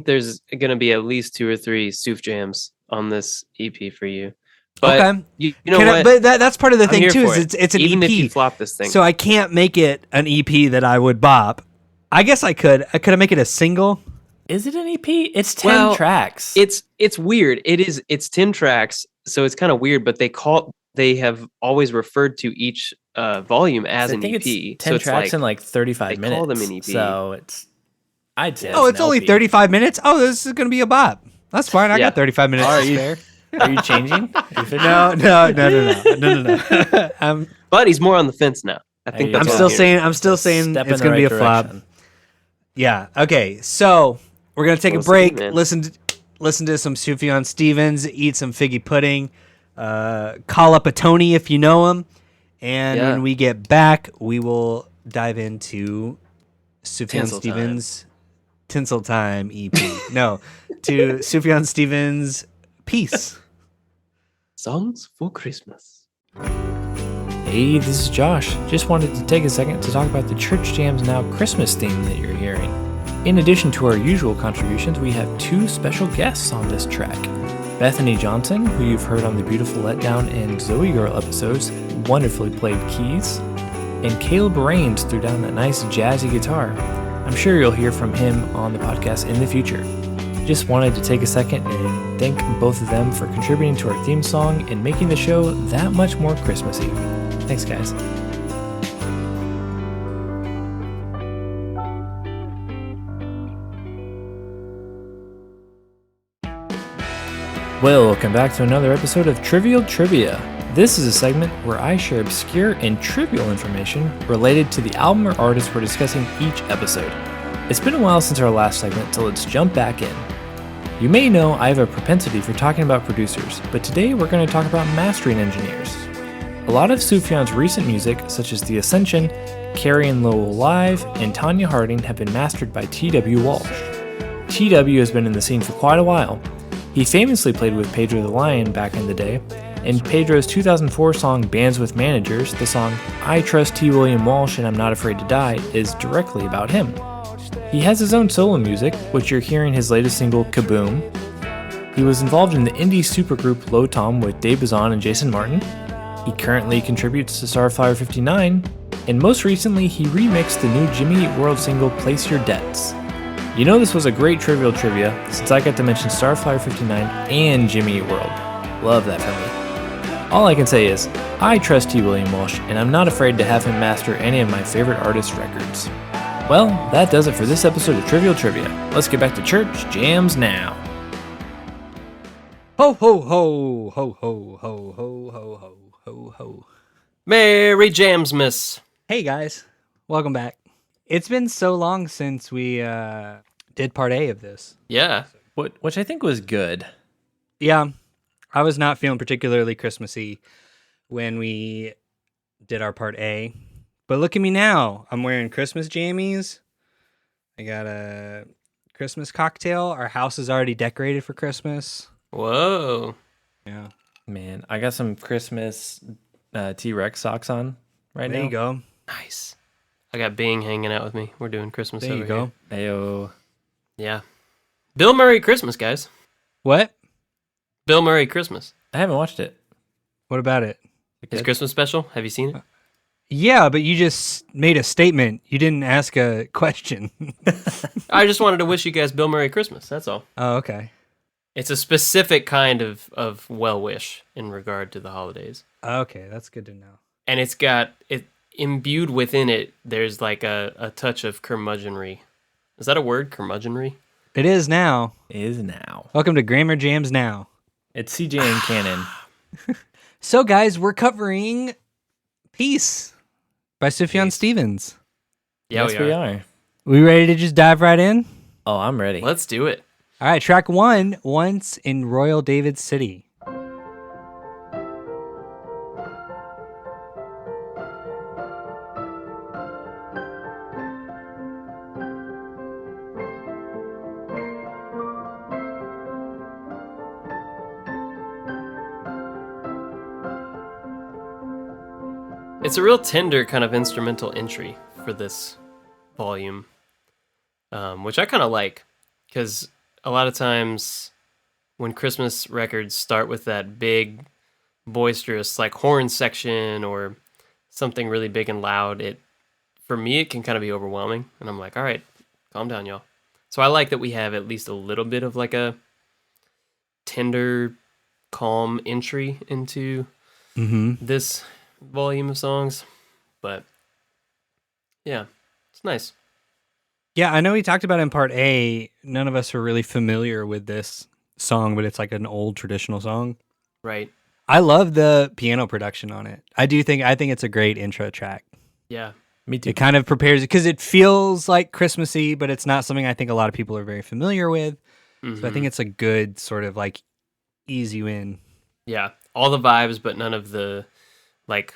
there's gonna be at least 2 or 3 Sufjams on this EP for you. But Okay. you know Can I- what? but that's part of the I'm thing here too. for Is it. it's an Even EP, if you flop this thing. so I can't make it an EP that I would bop. I guess I could. Could I make it a single? Is it an EP? It's 10 Well, tracks. It's weird. It's 10 tracks, so it's kind of weird. But they have always referred to each volume as I an think EP. it's 10 so it's tracks like, in like 35 they minutes. call them an EP. So I'd say Oh, that's it's an only LP. 35 minutes. Oh, this is gonna be a bop. That's fine. I Yeah. got 35 minutes Are to you- spare. Are you changing? Are you fixing No. but he's more on the fence now. I think Hey, that's I'm what still hearing. saying. I'm still it? saying Step it's in the gonna be a right flop. direction. Yeah. Okay. So we're gonna take We'll a see, break. man. Listen to some Sufjan Stevens. Eat some figgy pudding. Call up a Tony if you know him. And Yeah. when we get back, we will dive into Sufjan Tinsel time. Stevens' Tinsel-Time EP. No, to Sufjan Stevens' Peace. Songs for Christmas. Hey, this is Josh. Just wanted to take a second to talk about the Church Jams Now Christmas theme that you're hearing. In addition to our usual contributions, we have 2 special guests on this track. Bethany Johnson, who you've heard on the Beautiful Letdown and Zoe Girl episodes, wonderfully played keys, and Caleb Rains threw down that nice jazzy guitar. I'm sure you'll hear from him on the podcast in the future. Just wanted to take a second and thank both of them for contributing to our theme song and making the show that much more Christmassy. Thanks, guys. Welcome back to another episode of Trivial Trivia. This is a segment where I share obscure and trivial information related to the album or artist we're discussing each episode. It's been a while since our last segment, so let's jump back in. You may know I have a propensity for talking about producers, but today we're going to talk about mastering engineers. A lot of Sufjan's recent music, such as The Ascension, Carrie and Lowell Live, and Tanya Harding have been mastered by T.W. Walsh. T.W. has been in the scene for quite a while. He famously played with Pedro the Lion back in the day. In Pedro's 2004 song Bands with Managers, the song I Trust T. William Walsh and I'm Not Afraid to Die is directly about him. He has his own solo music, which you're hearing his latest single, Kaboom. He was involved in the indie supergroup Low Tom with Dave Bazan and Jason Martin. He currently contributes to Starflyer 59, and most recently he remixed the new Jimmy Eat World single Place Your Debts. You know this was a great trivial trivia, since I got to mention Starflyer 59 and Jimmy Eat World. Love that for me. All I can say is, I trust T. William Walsh, and I'm not afraid to have him master any of my favorite artists' records. Well, that does it for this episode of Trivial Trivia. Let's get back to church jams now. Ho ho ho ho ho ho ho ho ho ho ho. Merry Jamsmas. Hey guys, welcome back. It's been so long since we did part A of this. Yeah. Which I think was good. Yeah, I was not feeling particularly Christmassy when we did our part A. But look at me now. I'm wearing Christmas jammies. I got a Christmas cocktail. Our house is already decorated for Christmas. Whoa. Yeah. Man, I got some Christmas T-Rex socks on right now. There you go. Nice. I got Bing hanging out with me. We're doing Christmas There over you go. here. Ayo. Yeah. Bill Murray Christmas, guys. What? Bill Murray Christmas. I haven't watched it. What about it? His Christmas special. Have you seen it? Yeah, but you just made a statement. You didn't ask a question. I just wanted to wish you guys Bill Murray Christmas. That's all. Oh, okay. It's a specific kind of well wish in regard to the holidays. Okay, that's good to know. And it's got it imbued within it. There's like a touch of curmudgeonry. Is that a word? Curmudgeonry? It is now. Is now. Welcome to Grammar Jams Now. It's CJ and Canon. So, guys, we're covering Peace by Sufjan Stevens. Yeah, Yes, we are. We ready to just dive right in? Oh, I'm ready. Let's do it. All right, track 1, Once in Royal David City. It's a real tender kind of instrumental entry for this volume, which I kind of like, because a lot of times when Christmas records start with that big, boisterous, like horn section or something really big and loud, for me, it can kind of be overwhelming. And I'm like, all right, calm down, y'all. So I like that we have at least a little bit of like a tender, calm entry into this volume of songs. But yeah, it's nice. Yeah, I know we talked about in part A, none of us are really familiar with this song, but it's like an old traditional song. Right. I love the piano production on it. I think it's a great intro track. Yeah. Me too. It kind of prepares it because it feels like Christmassy, but it's not something I think a lot of people are very familiar with. So I think it's a good sort of like ease you in. Yeah. All the vibes, but none of the like,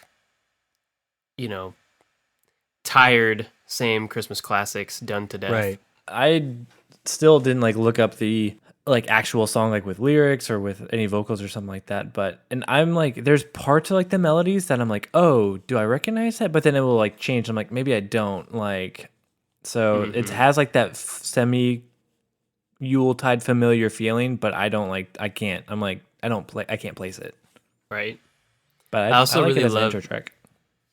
tired same Christmas classics done to death. Right. I still didn't like look up the like actual song like with lyrics or with any vocals or something like that, and I'm like there's parts of like the melodies that I'm like, oh, do I recognize that? But then it will like change. I'm like, maybe I don't. Like, so it has like that semi Yuletide familiar feeling, but I don't like, I can't place it. Right. But I also like really it as an love intro track.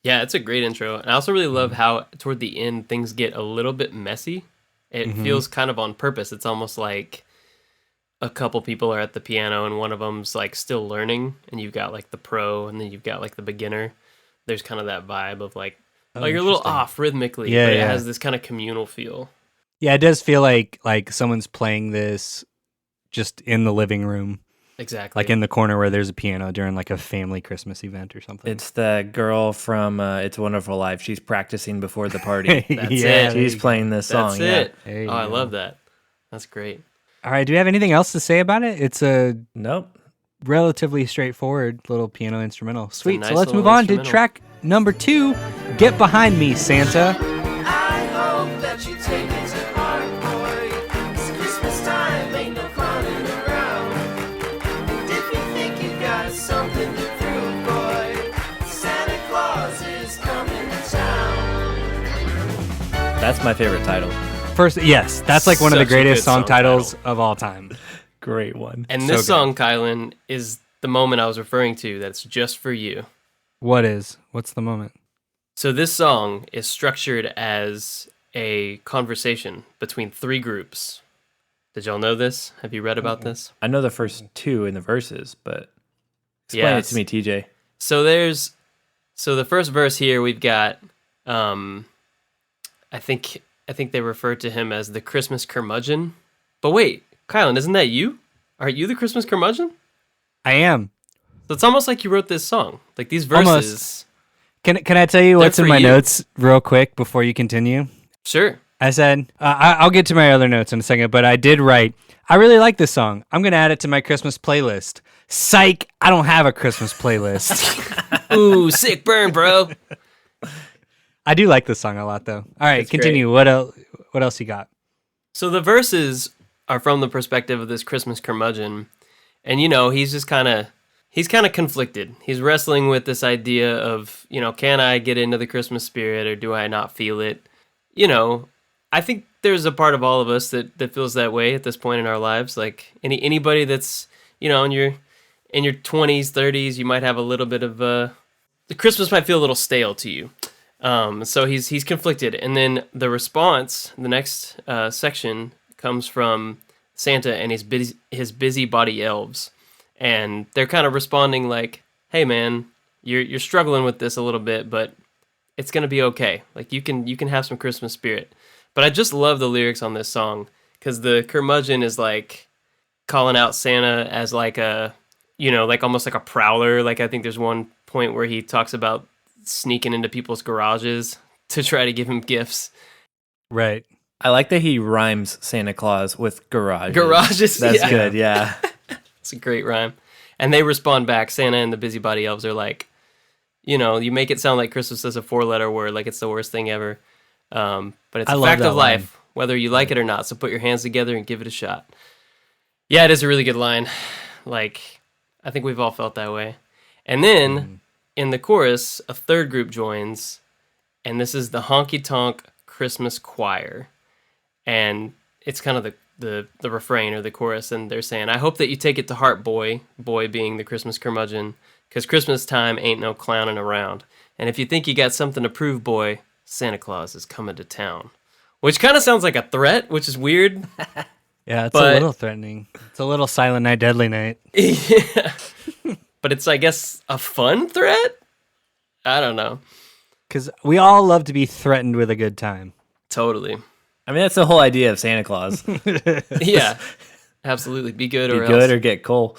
Yeah, it's a great intro. And I also really love how toward the end things get a little bit messy. It feels kind of on purpose. It's almost like a couple people are at the piano and one of them's like still learning, and you've got like the pro and then you've got like the beginner. There's kind of that vibe of like, oh, you're a little interesting. off rhythmically, Yeah, but it yeah. has this kind of communal feel. Yeah, it does feel like someone's playing this just in the living room, Exactly. like in the corner where there's a piano during like a family Christmas event or something. It's the girl from It's a Wonderful Life. She's practicing before the party. That's Yeah, it. She's playing this song. That's yeah. it. There you Oh, I go. love that. That's great. All right, do we have anything else to say about it? It's a Nope. relatively straightforward little piano instrumental. Sweet. nice So let's little move on to instrumental. track number 2, Get Behind Me, Santa. I hope that you take it to heart, boy. It's Christmas time, ain't no clowning around. And if you think you got something to prove, boy, Santa Claus is coming to town. That's my favorite title. First, yes, that's like one of the Such a good greatest song song titles of all time. Great one. And So this good. song, Kylan, is the moment I was referring to that's just for you. What's the moment? So this song is structured as a conversation between 3 groups. Did y'all know this? Have you read about this? I know the first 2 in the verses, but explain Yeah, it to me, TJ. So the first verse here we've got I think they refer to him as the Christmas curmudgeon. But wait, Kylan, isn't that you? Are you the Christmas curmudgeon? I am. So it's almost like you wrote this song. Like these verses. Almost. Can I tell you They're what's in for my you. notes real quick before you continue? Sure. I said, I'll get to my other notes in a second, but I did write, I really like this song. I'm going to add it to my Christmas playlist. Psych, I don't have a Christmas playlist. Ooh, sick burn, bro. I do like this song a lot, though. All right, That's continue. What else you got? So the verses are from the perspective of this Christmas curmudgeon. And, he's just kind of conflicted. He's wrestling with this idea of, can I get into the Christmas spirit or do I not feel it? I think there's a part of all of us that feels that way at this point in our lives. Like anybody that's, in your 20s, 30s, you might have a little bit of the Christmas might feel a little stale to you. So he's conflicted. And then the response, the next section comes from Santa and his busybody elves. And they're kind of responding like, hey man, you're struggling with this a little bit, but it's going to be okay. Like you can have some Christmas spirit. But I just love the lyrics on this song because the curmudgeon is like calling out Santa as like a, like almost like a prowler. Like I think there's one point where he talks about sneaking into people's garages to try to give him gifts. Right. I like that he rhymes Santa Claus with garage. Garages. That's yeah. good, yeah. It's a great rhyme. And they respond back. Santa and the busybody elves are like, you make it sound like Christmas is a 4-letter word, like it's the worst thing ever. But it's I a love fact that of line. life, whether you like it or not. So put your hands together and give it a shot. Yeah, it is a really good line. Like, I think we've all felt that way. And then in the chorus, a third group joins, and this is the honky-tonk Christmas choir. And it's kind of the refrain or the chorus, and they're saying, I hope that you take it to heart, boy being the Christmas curmudgeon, because Christmas time ain't no clowning around. And if you think you got something to prove, boy, Santa Claus is coming to town. Which kind of sounds like a threat, which is weird. Yeah, it's But- a little threatening. It's a little Silent Night, Deadly Night. Yeah. But it's, I guess, a fun threat? I don't know. Because we all love to be threatened with a good time. Totally. I mean, that's the whole idea of Santa Claus. Be Yeah. Absolutely. Be good or good else. or get coal.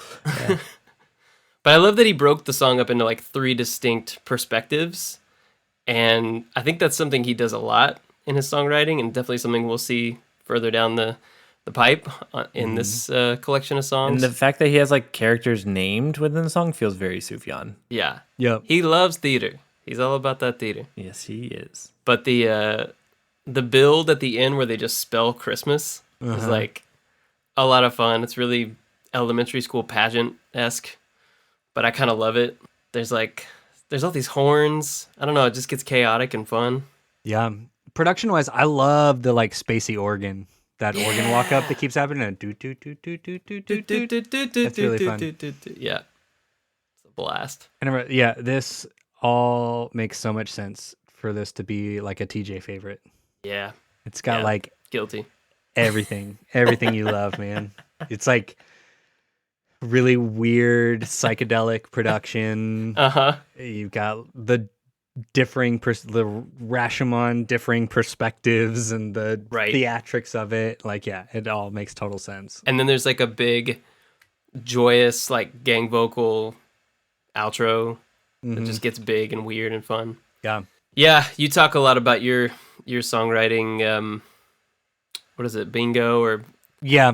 But I love that he broke the song up into like 3 distinct perspectives. And I think that's something he does a lot in his songwriting, and definitely something we'll see further down the pipe in this collection of And songs. the fact that he has like characters named within the song feels very Sufjan. Yeah. Yep. He loves theater. He's all about that theater. Yes, he is. But the build at the end where they just spell Christmas is like a lot of fun. It's really elementary school pageant-esque, but I kind of love it. There's all these horns. I don't know. It just gets chaotic and fun. Yeah. Production-wise, I love the like spacey organ. That organ walk up that keeps happening. And do do do do do do do do. That's really fun. Yeah. It's a blast. And yeah, this all makes so much sense for this to be like a TJ favorite. Yeah. It's got Yeah. like Guilty. everything you love, man. It's like really weird psychedelic production. Uh-huh. You've got the the Rashomon differing perspectives and the Right. theatrics of it. Like, yeah, it all makes total sense. And then there's like a big joyous like gang vocal outro that just gets big and weird and fun. Yeah. Yeah, you talk a lot about your songwriting what is it, bingo or Yeah.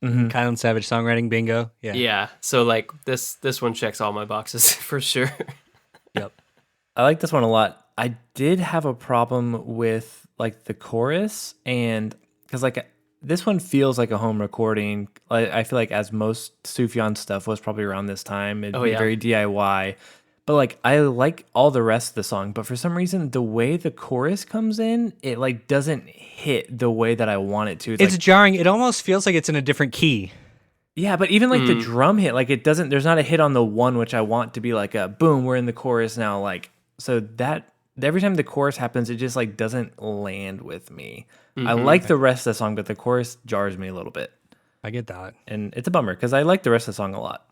Kylan Savage songwriting bingo. Yeah. yeah. So like this one checks all my boxes for sure. Yep. I like this one a lot. I did have a problem with like the chorus, and because like this one feels like a home recording. I feel like as most Sufjan stuff was probably around this time. It'd be yeah. very DIY. But like I like all the rest of the song, but for some reason the way the chorus comes in, it like doesn't hit the way that I want it to. It's like, jarring. It almost feels like it's in a different key. yeah, but even like the drum hit, like it doesn't. There's not a hit on the one, which I want to be like a boom. We're in the chorus now, like so that every time the chorus happens, it just like doesn't land with me. I like the rest of the song, but the chorus jars me a little bit, I get that. and it's a bummer because I like the rest of the song a lot.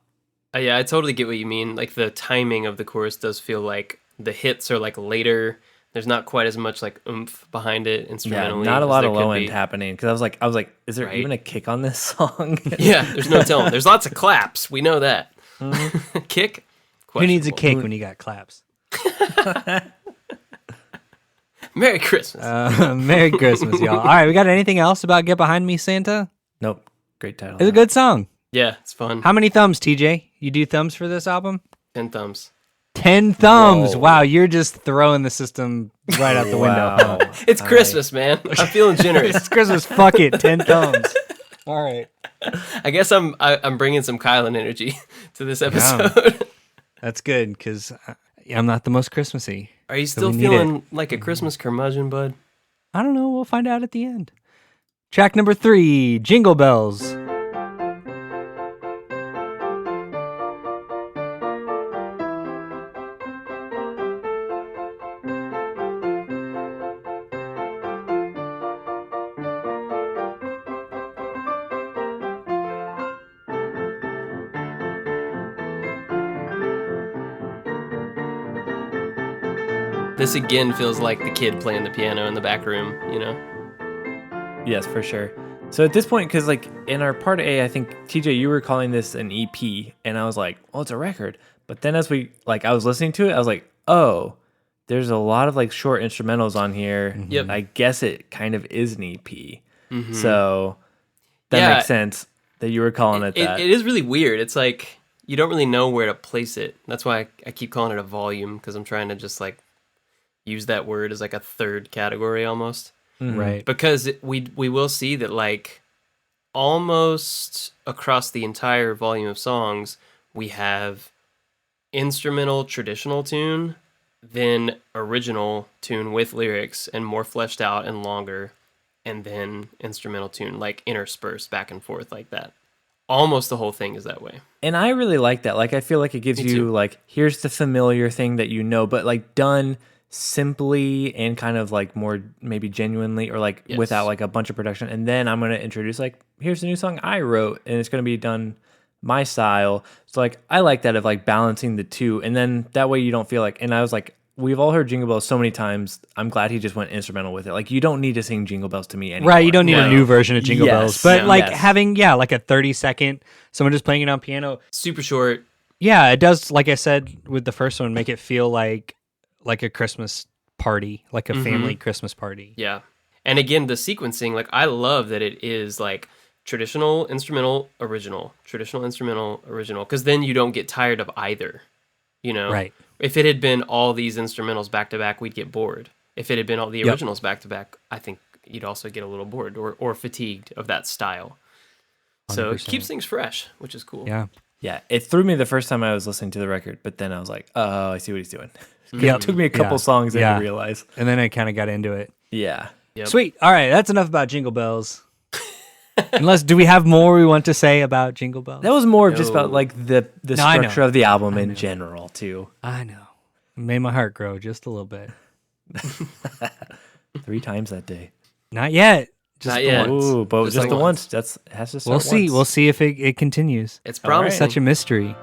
Yeah, I totally get what you mean. Like the timing of the chorus does feel like the hits are like later. There's not quite as much like oomph behind it Yeah, instrumentally. not a as lot there of could low be. end happening because I was like, is there Right. even a kick on this song? Yeah, there's no telling. There's lots of claps. We know that. Kick? Who needs a Questionable. kick when you got claps? Merry Christmas. Merry Christmas, y'all. All right, we got anything else about Get Behind Me, Santa? Nope. Great title. It's a good song. Yeah, it's fun. How many thumbs, TJ? You do thumbs for this album? 10 thumbs. 10 thumbs. Whoa. Wow, you're just throwing the system right out the window. Huh? Wow. It's Christmas, man. I'm feeling generous. It's Christmas. Fuck it. 10 thumbs. All right. I guess I'm bringing some Kylan energy to this episode. That's good because I'm not the most Christmassy. Are you still we need feeling like a Christmas curmudgeon, bud? I don't know. We'll find out at the end. Track number 3, Jingle Bells. This again feels like the kid playing the piano in the back room, you know? Yes, for sure. So at this point, because like in our part A, I think TJ, you were calling this an EP, and I was like, well, it's a record. But then as I was listening to it, I was like, oh, there's a lot of like short instrumentals on here. Yep. I guess it kind of is an EP. So that Yeah. makes sense that you were calling it that. It is really weird. It's like you don't really know where to place it. That's why I keep calling it a volume, because I'm trying to just like use that word as like a third category almost. Right. Because we will see that like almost across the entire volume of songs, we have instrumental traditional tune, then original tune with lyrics and more fleshed out and longer, and then instrumental tune like interspersed back and forth like that. Almost the whole thing is that way. And I really like that. Like, I feel like it gives Me you too. like, here's the familiar thing that you know, but like done simply and kind of like more maybe genuinely, or like Yes. without like a bunch of production. And then I'm going to introduce like, here's the new song I wrote, and it's going to be done my style. So like, I like that of like balancing the two. And then that way you don't feel like, and I was like, we've all heard Jingle Bells so many times. I'm glad he just went instrumental with it. Like, you don't need to sing Jingle Bells to me anymore. Right, you don't need No. a new version of Jingle Yes, Bells. But no, like yes. having, like a 30-second, someone just playing it on piano. Super short. Yeah, it does, like I said with the first one, make it feel like a Christmas party, like a family Christmas party. Yeah. And again, the sequencing, like I love that it is like traditional, instrumental, original, traditional, instrumental, original, because then you don't get tired of either, you know? Right. If it had been all these instrumentals back to back, we'd get bored. If it had been all the Yep. originals back to back, I think you'd also get a little bored or fatigued of that style. So it 100%. keeps things fresh, which is cool. Yeah. Yeah, it threw me the first time I was listening to the record, but then I was like, oh, I see what he's doing. Yep. It took me a couple Yeah. songs in Yeah. to realize. And then I kind of got into it. Yeah. Yep. Sweet. All right, that's enough about Jingle Bells. Unless, do we have more we want to say about Jingle Bells? That was more of just No. about like the No, I know. structure of the album in general too. I know. It made my heart grow just a little bit. 3 times that day. Not yet. Just Not the yet. once. Ooh, but Just just like the once. once. It has to start We'll see. once. We'll see if it continues. It's All right. promising. Such a mystery.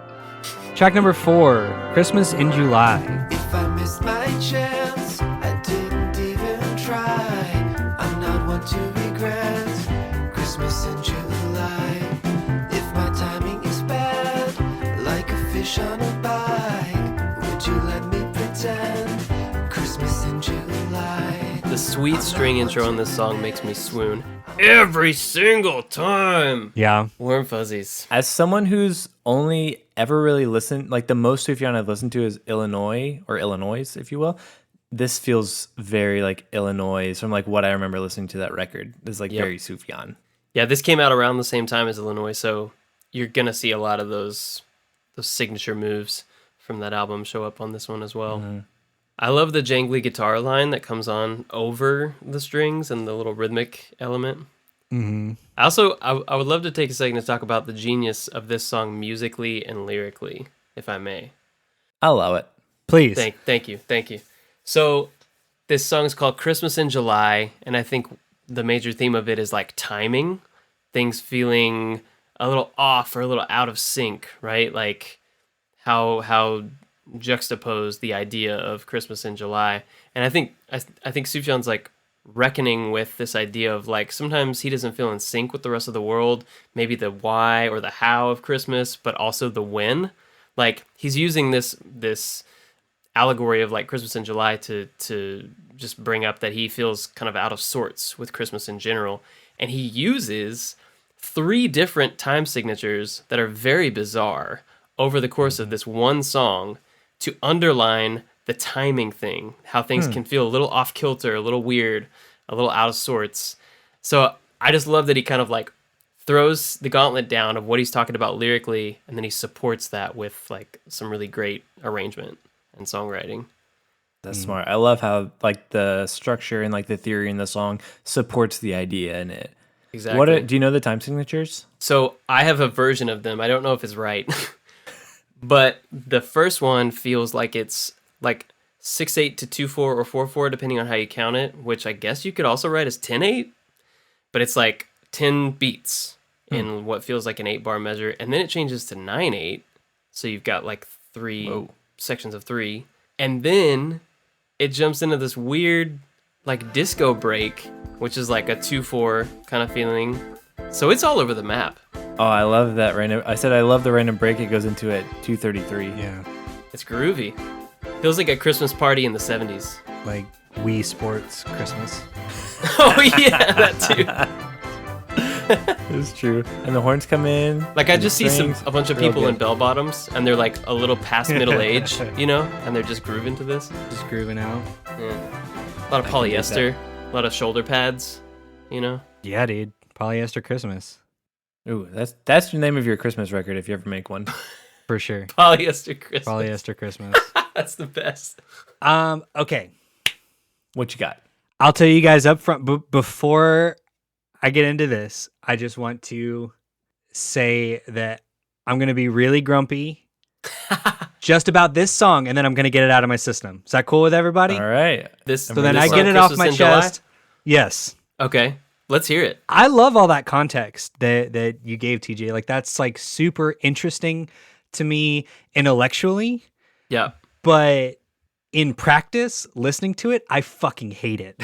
Track number 4, Christmas in July. If I missed my chance, I didn't even try. I'm not one to regret Christmas in July. If my timing is bad, like a fish on a bike, would you let me pretend Christmas in July? The sweet string intro on this song makes me swoon every single time. Yeah. Warm fuzzies. As someone who's only ever really listened, like the most Sufjan I've listened to is Illinois, if you will. This feels very like Illinois from like what I remember listening to that record. This is like Yep. very Sufjan. Yeah, this came out around the same time as Illinois, so you're gonna see a lot of those signature moves from that album show up on this one as well. Mm-hmm. I love the jangly guitar line that comes on over the strings and the little rhythmic element. Mm-hmm. I would love to take a second to talk about the genius of this song musically and lyrically, if I may. I'll allow it. Please. Thank you. So this song is called Christmas in July, and I think the major theme of it is like timing, things feeling a little off or a little out of sync, right? Like how juxtaposed the idea of Christmas in July. And I think Sufjan's like reckoning with this idea of like sometimes he doesn't feel in sync with the rest of the world, maybe the why or the how of Christmas, but also the when. Like he's using this allegory of like Christmas in July to just bring up that he feels kind of out of sorts with Christmas in general. And he uses 3 different time signatures that are very bizarre over the course of this one song to underline the timing thing, how things can feel a little off kilter, a little weird, a little out of sorts. So I just love that he kind of like throws the gauntlet down of what he's talking about lyrically, and then he supports that with like some really great arrangement and songwriting. That's smart. I love how like the structure and like the theory in the song supports the idea in it. Exactly. Do you know the time signatures? So I have a version of them. I don't know if it's right. But the first one feels like it's like 6/8 to 2/4 or 4/4, depending on how you count it, which I guess you could also write as 10/8, but it's like 10 beats in what feels like an 8-bar measure. And then it changes to 9/8. So you've got like 3 sections of 3. And then it jumps into this weird like disco break, which is like a 2/4 kind of feeling. So it's all over the map. Oh, I love that random. I said I love the random break it goes into at 2:33. Yeah. It's groovy. Feels like a Christmas party in the 70s. Like Wii Sports Christmas. Oh yeah, that too. It's true. And the horns come in. Like I and the just see strings. a bunch of Real people in good. bell bottoms, and they're like a little past middle age, you know, and they're just grooving to this. Just grooving out. Yeah. A lot of I can dig polyester, a lot of shoulder pads, you know. Yeah, dude. Polyester Christmas. Ooh, that's the name of your Christmas record if you ever make one. For sure. Polyester Christmas. Polyester Christmas. That's the best. Okay. What you got? I'll tell you guys up front, but before I get into this, I just want to say that I'm going to be really grumpy just about this song, and then I'm going to get it out of my system. Is that cool with everybody? All right. This So then this I song, get it off Christmas my in July? chest. Yes. Okay, let's hear it. I love all that context that you gave, TJ. Like that's like super interesting to me intellectually, Yeah. but in practice, listening to it, I fucking hate it.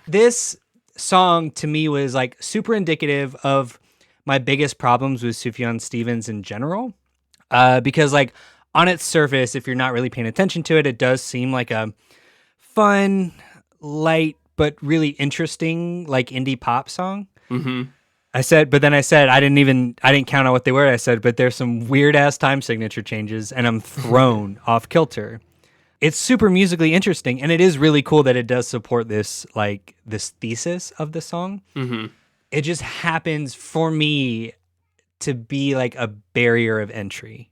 This song to me was like super indicative of my biggest problems with Sufjan Stevens in general. Because like on its surface, if you're not really paying attention to it, it does seem like a fun, light, but really interesting like indie pop song. Mm-hmm. I said I didn't count on what they were. I said, but there's some weird ass time signature changes and I'm thrown off kilter. It's super musically interesting, and it is really cool that it does support this thesis of the song. Mm-hmm. It just happens for me to be like a barrier of entry.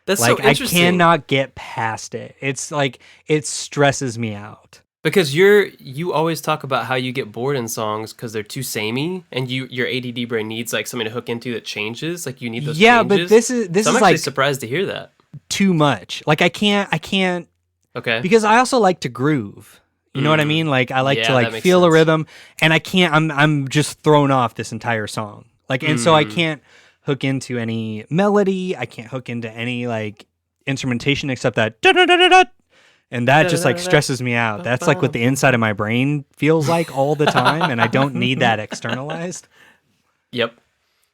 That's Like so I interesting. cannot get past it. It's like it stresses me out. Because you always talk about how you get bored in songs because they're too samey, and your ADD brain needs like something to hook into that changes. Like you need those Yeah, changes. but this So is I'm actually like surprised to hear that. too much. Like I can't Okay. because I also like to groove. You know what I mean? Like I like Yeah, to that like makes feel a sense. rhythm, and I can't. I'm just thrown off this entire song. Like, and so I can't hook into any melody. I can't hook into any like instrumentation except that da-da-da-da-da. And that just like stresses me out. That's like what the inside of my brain feels like all the time, and I don't need that externalized. Yep.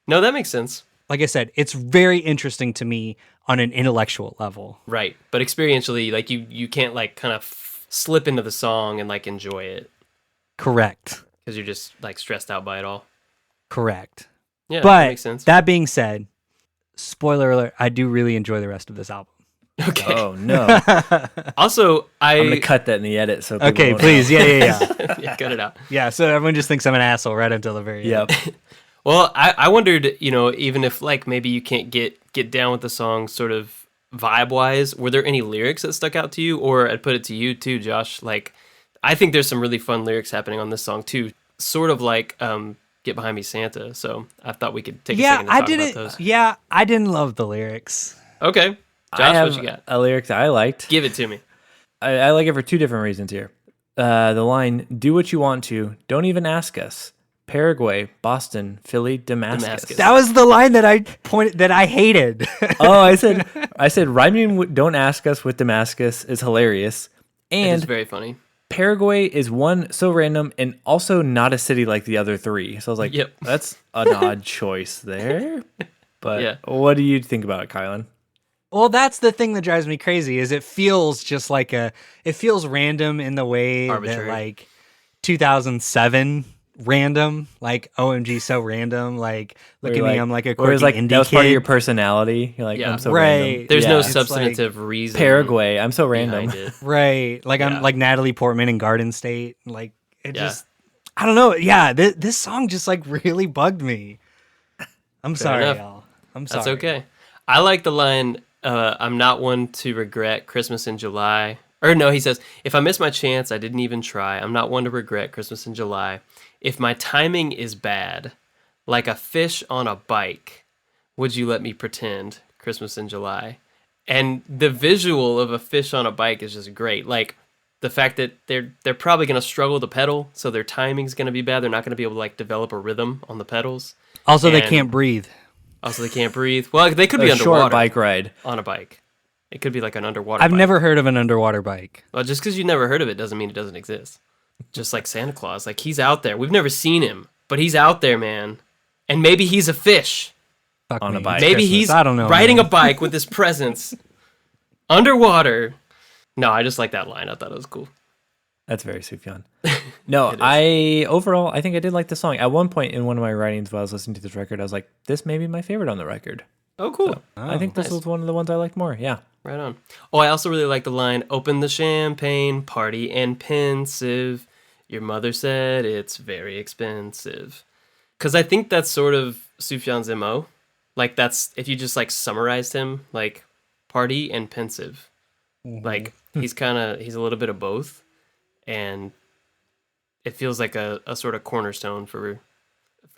No, that makes sense. Like I said, it's very interesting to me on an intellectual level. Right. But experientially, like you can't like kind of slip into the song and like enjoy it Correct. because you're just like stressed out by it all. Correct. Yeah, that But makes sense. that being said, spoiler alert, I do really enjoy the rest of this album. Okay. Oh no! Also, I'm gonna cut that in the edit. So people Okay, won't please. know. Yeah. yeah, cut it out. Yeah, so everyone just thinks I'm an asshole right until the very end. Yep. Well, I wondered, even if like maybe you can't get down with the song sort of vibe wise, were there any lyrics that stuck out to you? Or I'd put it to you too, Josh. Like, I think there's some really fun lyrics happening on this song too. Sort of like Get Behind Me, Santa. So I thought we could take a second to talk about those. Yeah, I didn't love the lyrics. Okay. I Josh, have what you got? a lyric that I liked. Give it to me. I like it for two different reasons here. The line, "Do what you want to, don't even ask us." Paraguay, Boston, Philly, Damascus. That was the line that I hated. Oh, I said rhyming don't ask us with Damascus is hilarious. It's And very funny. Paraguay is one so random and also not a city like the other three. So I was like, Yep. that's an odd choice there. But Yeah. what do you think about it, Kylan? Well, that's the thing that drives me crazy is it feels just like it feels random in the way Arbitrary. that like 2007 random, like OMG so random, like look at me, I'm like a or quirky it's like indie that was part of kid. your personality. You're like, Yeah. I'm so Right. random. There's Yeah. no It's substantive reason. Paraguay, I'm so random. behind it. Right. Like Yeah. I'm like Natalie Portman in Garden State. Like it Yeah. just I don't know. Yeah, this song just like really bugged me. I'm sorry, enough. y'all. I'm sorry. That's okay. I like the line, I'm not one to regret Christmas in July. Or no, he says, if I miss my chance, I didn't even try. I'm not one to regret Christmas in July. If my timing is bad, like a fish on a bike, would you let me pretend Christmas in July? And the visual of a fish on a bike is just great. Like the fact that they're probably going to struggle to pedal, so their timing's going to be bad. They're not going to be able to like develop a rhythm on the pedals. Also, they And- can't breathe. Also, they can't breathe. Well, they could A be short underwater bike ride. on a bike. It could be like an underwater I've bike. never heard of an underwater bike. Well, just because you never heard of it doesn't mean it doesn't exist. Just like Santa Claus. Like, he's out there. We've never seen him, but he's out there, man. And maybe he's a fish. Fuck On a me. bike. Maybe Christmas. he's I don't know, riding man. a bike with his presents underwater. No, I just like that line. I thought it was cool. That's very Sufjan. No, I think I did like the song. At one point in one of my writings while I was listening to this record, I was like, this may be my favorite on the record. Oh, cool. I think this nice. was one of the ones I liked more. Yeah. Right on. Oh, I also really like the line, open the champagne, party and pensive. Your mother said it's very expensive. Because I think that's sort of Sufjan's MO. Like, that's, if you just like summarized him, like party and pensive. Like, he's a little bit of both. And it feels like a sort of cornerstone for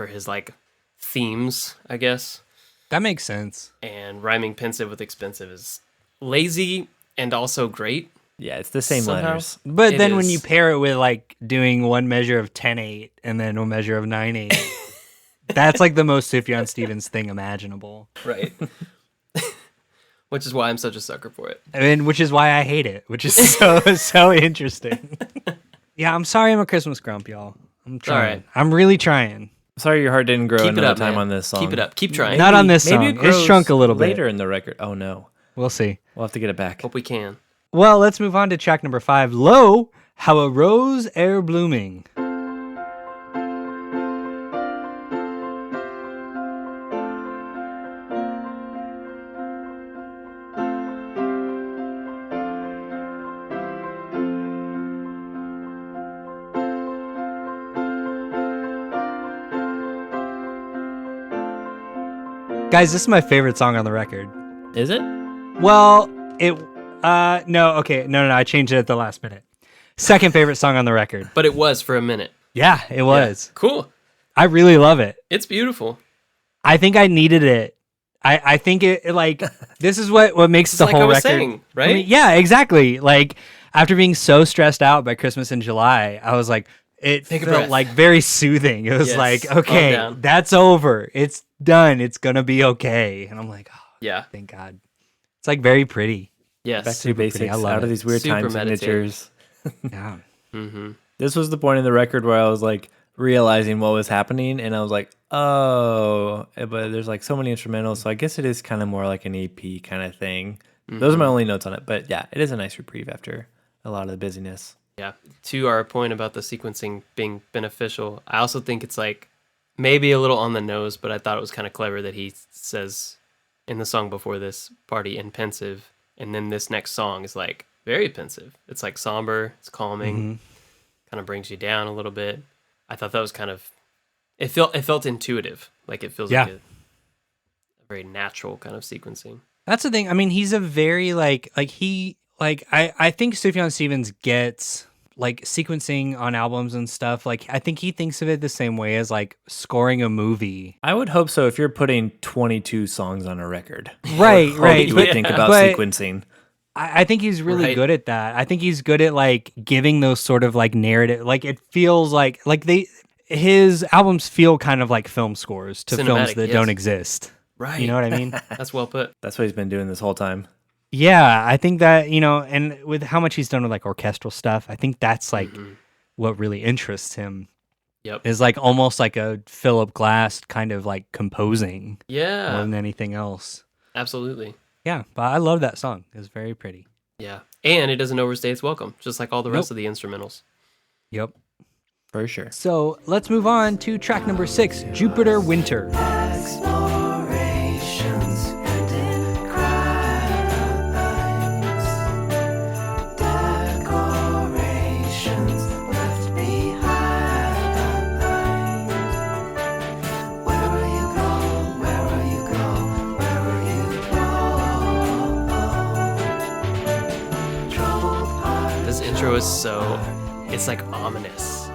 his like themes, I guess. That makes sense. And rhyming pensive with expensive is lazy and also great. Yeah, it's the same Somehow. letters. But It then when is. you pair it with like doing one measure of 10/8 and then one measure of 9/8, that's like the most Sufjan Stevens thing imaginable. Right. Which is why I'm such a sucker for it. And which is why I hate it, which is so interesting. Yeah, I'm sorry I'm a Christmas grump, y'all. I'm trying. alright. I'm really trying. Sorry your heart didn't grow Keep it another up, time man. on this song. Keep it up. Keep trying. Not on this Maybe song. it It's grows shrunk a little bit. later in the record. Oh no. We'll see. We'll have to get it back. Hope we can. Well, let's move on to track number 5. Lo, How a Rose Ere Blooming. Guys, this is my favorite song on the record. Is it? Well, no, I changed it at the last minute. Second favorite song on the record. But it was for a minute. Yeah, it was. Cool. I really love it. It's beautiful. I think I needed it. I think it like this is what makes It's the like whole I was record. saying, right? I mean, yeah, exactly. Like after being so stressed out by Christmas in July, I was like, it Take a felt breath. like very soothing. It was Yes, like, calm okay, down. that's over. It's done. It's gonna be okay. And I'm like, oh, Yeah. thank God. It's like very pretty. Yes. Back to Super pretty. basics. I love Out of it. these weird Super time meditative. signatures. Yeah. Mm-hmm. This was the point in the record where I was like realizing what was happening, and I was like, oh, but there's like so many instrumentals, so I guess it is kind of more like an EP kind of thing. Those are my only notes on it, but yeah, it is a nice reprieve after a lot of the busyness. Yeah. To our point about the sequencing being beneficial, I also think it's like maybe a little on the nose, but I thought it was kind of clever that he says in the song before this, party and pensive, and then this next song is like very pensive. It's like somber, it's calming, kind of brings you down a little bit. I thought that was kind of it felt intuitive, like it feels like a very natural kind of sequencing. That's the thing. I mean, he's a very I think Sufjan Stevens gets like sequencing on albums and stuff. Like I think he thinks of it the same way as like scoring a movie. I would hope so if you're putting 22 songs on a record. Right, right. You would But- think about but sequencing. I think he's really Right. good at that. I think he's good at like giving those sort of like narrative. Like it feels like his albums feel kind of like film scores to films Cinematic, that yes. don't exist. Right. You know what I mean? That's well put. That's what he's been doing this whole time. Yeah, I think that, and with how much he's done with like orchestral stuff, I think that's like what really interests him Yep. is like almost like a Philip Glass kind of like composing more Yeah. than anything else. Absolutely. Yeah, but I love that song. It's very pretty. Yeah. And it doesn't overstay its welcome, just like all the rest of the instrumentals. Yep. For sure. So let's move on to track number 6, Jupiter Winter. Explorations and in crimes, decorations left behind. Where will you go? Where will you go? Where will you go? Troubled heart. This intro is it's like ominous.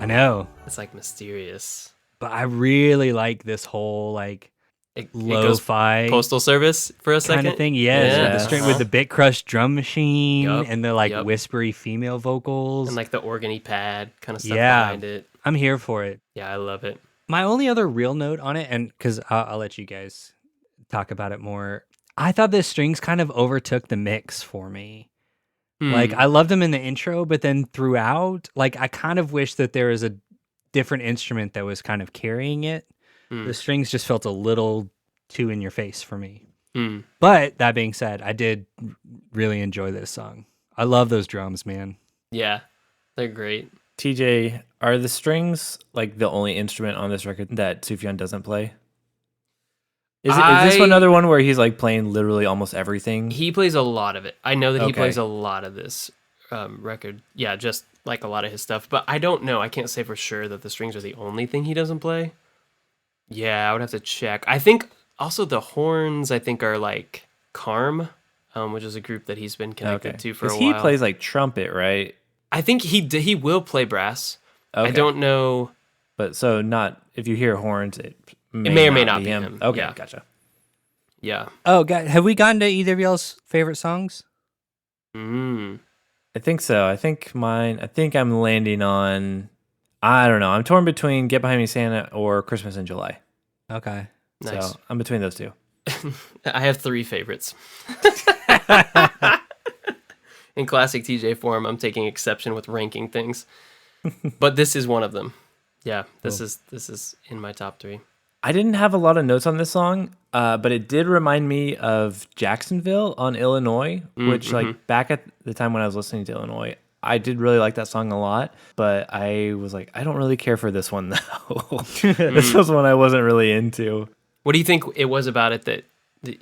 I know, It's like mysterious. but I really like this whole like It goes lo-fi Postal Service for a second. kind of thing. Yes, Yeah. with the string with the bit crush drum machine Yup, and the like yup. whispery female vocals. And like the organy pad kind of stuff Yeah. behind it. I'm here for it. Yeah, I love it. My only other real note on it, and because I'll let you guys talk about it more, I thought the strings kind of overtook the mix for me. Like, I loved them in the intro, but then throughout, like, I kind of wish that there was a different instrument that was kind of carrying it. The strings just felt a little too in your face for me. But that being said, I did really enjoy this song. I love those drums, man. Yeah, they're great. TJ, are the strings like the only instrument on this record that Sufjan doesn't play? Is this another one where he's like playing literally almost everything? He plays a lot of it. I know that he Okay. plays a lot of this record. Yeah, just like a lot of his stuff. But I don't know. I can't say for sure that the strings are the only thing he doesn't play. Yeah, I would have to check. I think also the horns, I think, are like Karm, which is a group that he's been connected to for a 'Cause while. he plays like trumpet, right? I think he will play brass. Okay. I don't know. But so not if you hear horns, it may or may not be him. Okay, Yeah. gotcha. Yeah. Oh, God, have we gotten to either of y'all's favorite songs? Mm. I think so. I think I'm landing on. I don't know. I'm torn between "Get Behind Me, Santa" or "Christmas in July." Okay. Nice. So I'm between those two. I have 3 favorites. In classic TJ form, I'm taking exception with ranking things, but this is one of them. Yeah, this is in my top 3. I didn't have a lot of notes on this song, but it did remind me of Jacksonville on Illinois, which like back at the time when I was listening to Illinois, I did really like that song a lot, but I was like, I don't really care for this one though. This was one I wasn't really into. What do you think it was about it that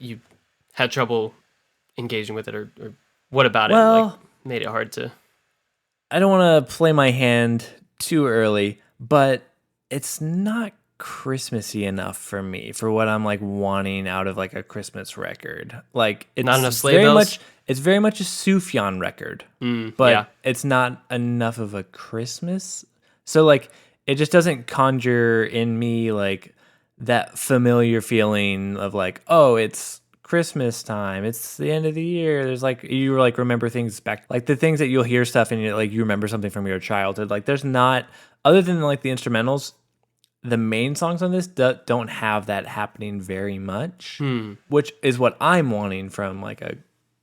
you had trouble engaging with it, or what about it like made it hard to? I don't want to play my hand too early, but it's not Christmassy enough for me for what I'm like wanting out of like a Christmas record. Like it's Not enough sleigh very bells? much. It's very much a Sufjan record, but yeah. it's not enough of a Christmas. So like it just doesn't conjure in me like that familiar feeling of like, oh, it's Christmas time. It's the end of the year. There's like you like remember things back, like the things that you'll hear stuff and you remember something from your childhood. Like there's not, other than like the instrumentals, the main songs on this don't have that happening very much, which is what I'm wanting from like a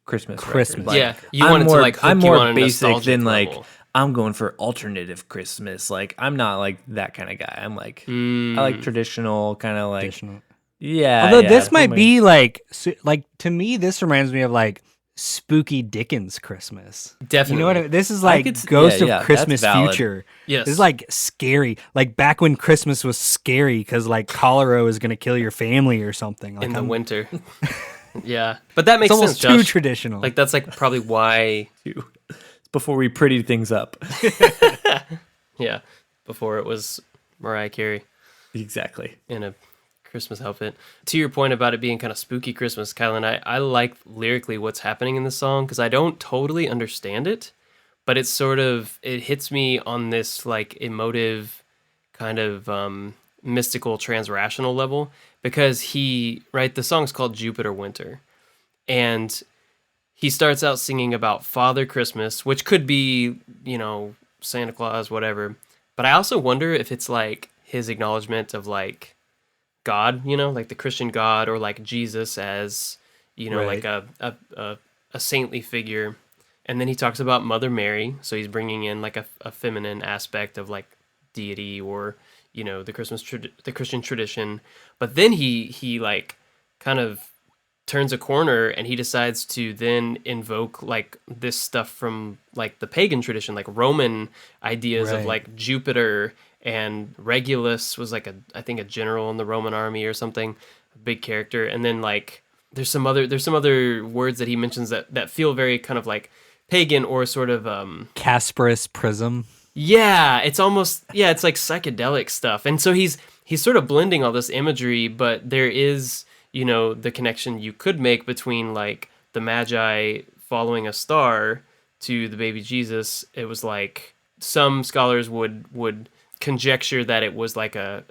Christmas record. Like, yeah, you want it to like hook I'm you more on a basic nostalgic than like level. I'm going for alternative Christmas. Like I'm not like that kind of guy. I'm like I like traditional kind of like Traditional. yeah. Although yeah, this might homemade. be like to me, this reminds me of like spooky Dickens Christmas. Definitely. You know what? This is like could Ghost yeah, of that's Christmas valid. Future. Yes. This is like scary. Like back when Christmas was scary because like cholera was gonna kill your family or something. Like in the I'm- winter. Yeah, but that makes It's almost sense, too Josh. traditional. Like that's like probably why. It's before we pretty things up. Yeah, before it was Mariah Carey Exactly. in a Christmas outfit. To your point about it being kind of spooky Christmas, Kylan, I like lyrically what's happening in the song because I don't totally understand it, but it's sort of, it hits me on this like emotive kind of mystical transrational level because the song's called Jupiter Winter, and he starts out singing about Father Christmas, which could be, Santa Claus, whatever. But I also wonder if it's like his acknowledgement of like God, like the Christian God, or like Jesus as, Right. like a saintly figure. And then he talks about Mother Mary. So he's bringing in like a feminine aspect of like deity or, the Christian tradition. But then he like kind of turns a corner and he decides to then invoke like this stuff from like the pagan tradition, like Roman ideas of Right. like Jupiter, and Regulus was like I think a general in the Roman army or something, a big character. And then like there's some other words that he mentions that feel very kind of like pagan or sort of Casparus prism. yeah, it's almost, it's like psychedelic stuff. And so he's sort of blending all this imagery, but there is, the connection you could make between like the Magi following a star to the baby Jesus. It was like some scholars would conjecture that it was like a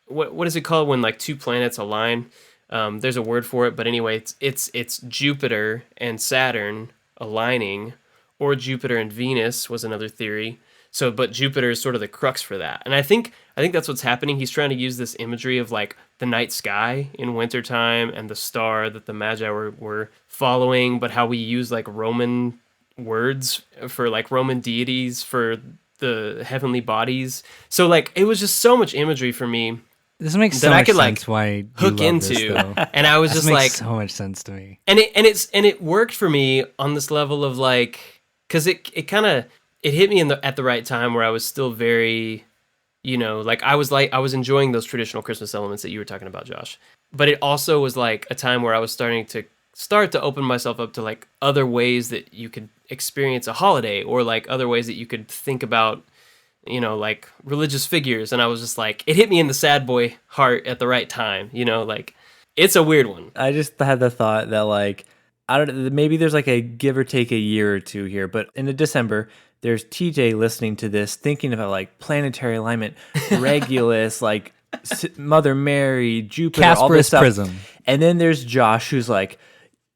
what is it called when like two planets align? There's a word for it, but anyway, it's Jupiter and Saturn aligning, or Jupiter and Venus was another theory. So, but Jupiter is sort of the crux for that. And I think that's what's happening. He's trying to use this imagery of like the night sky in wintertime and the star that the Magi were following, but how we use like Roman words for like Roman deities for the heavenly bodies. So like it was just so much imagery for me This makes that so I much could like sense why you hook love this, into. though. And I was This just makes like, so much sense to me. and it worked for me on this level of like, because it kind of it hit me at the right time where I was still very, like I was enjoying those traditional Christmas elements that you were talking about, Josh. But it also was like a time where I was starting to open myself up to like other ways that you could experience a holiday, or like other ways that you could think about, like religious figures. And I was just like, it hit me in the sad boy heart at the right time, like it's a weird one. I just had the thought that like I don't, maybe there's like a give or take a year or two here, but in December there's TJ listening to this thinking about like planetary alignment, Regulus, like Mother Mary, Jupiter, all this Casparus stuff. prism. And then there's Josh who's like,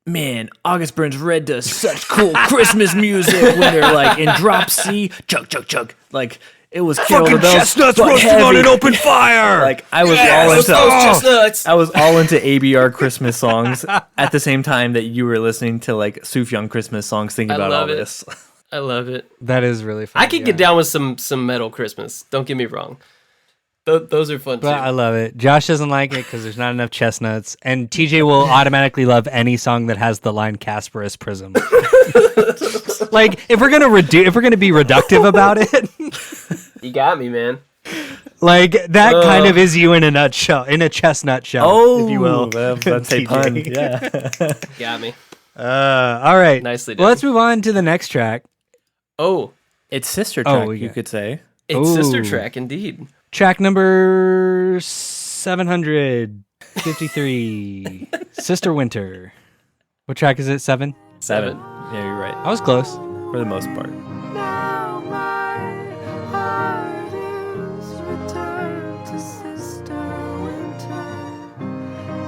man, August Burns Red does such cool Christmas music when they're like in drop C, chug chug chug, like it was Carol the Bells, but heavy. open fire. Like I was I was all into ABR Christmas songs at the same time that you were listening to like Sufjan Christmas songs, thinking I about all love it. this. I love it. That is really fun. I could get down with some metal Christmas. Don't get me wrong. Those are fun But too. I love it. Josh doesn't like it because there's not enough chestnuts, and TJ will automatically love any song that has the line Casparus prism. Like if we're gonna be reductive about it, You got me, man. like that kind of is you in a nutshell, in a chestnut shell, if you will. that's a TJ. pun. Yeah. Got me. All right. Nicely Well, done. let's move on to the next track. Oh, It's sister track, Oh, you yeah. could say. it's Sister Ooh. Track indeed. Track number 753, Sister Winter. What track is it? 7? 7. Yeah, you're right. I was close. For the most part. Now my heart is returned to Sister Winter.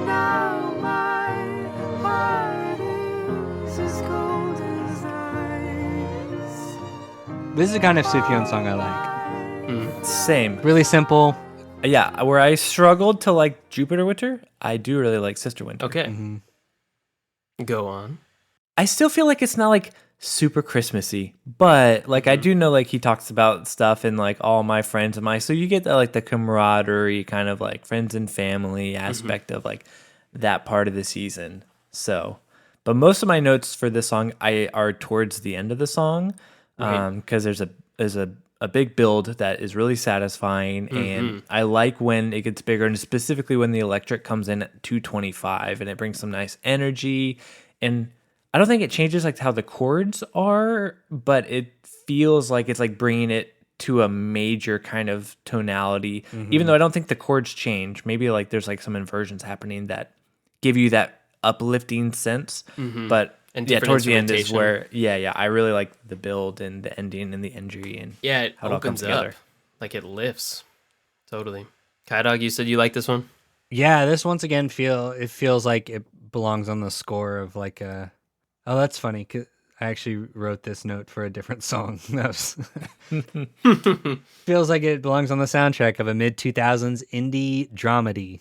Now my This is the kind of Sufjan song I like. Same. Really simple. Yeah, where I struggled to like Jupiter Winter, I do really like Sister Winter. Okay. Go on. I still feel like it's not like super Christmassy, but like I do know like he talks about stuff and like all my friends and so you get that like the camaraderie kind of like friends and family aspect of like that part of the season. So, but most of my notes for this song are towards the end of the song, because there's a big build that is really satisfying, and I like when it gets bigger, and specifically when the electric comes in at 225 and it brings some nice energy. And I don't think it changes like how the chords are, but it feels like it's like bringing it to a major kind of tonality, even though I don't think the chords change. Maybe like there's like some inversions happening that give you that uplifting sense, but And yeah, different towards the end is instrumentation. where I really like the build and the ending and the injury and It how it all comes opens up. together. Like it lifts. Totally. Kai Dog, you said you like this one? Yeah, this once again feels like it belongs on the score of like a. Oh, that's funny. 'Cause I actually wrote this note for a different song. Feels like it belongs on the soundtrack of a mid 2000s indie dramedy,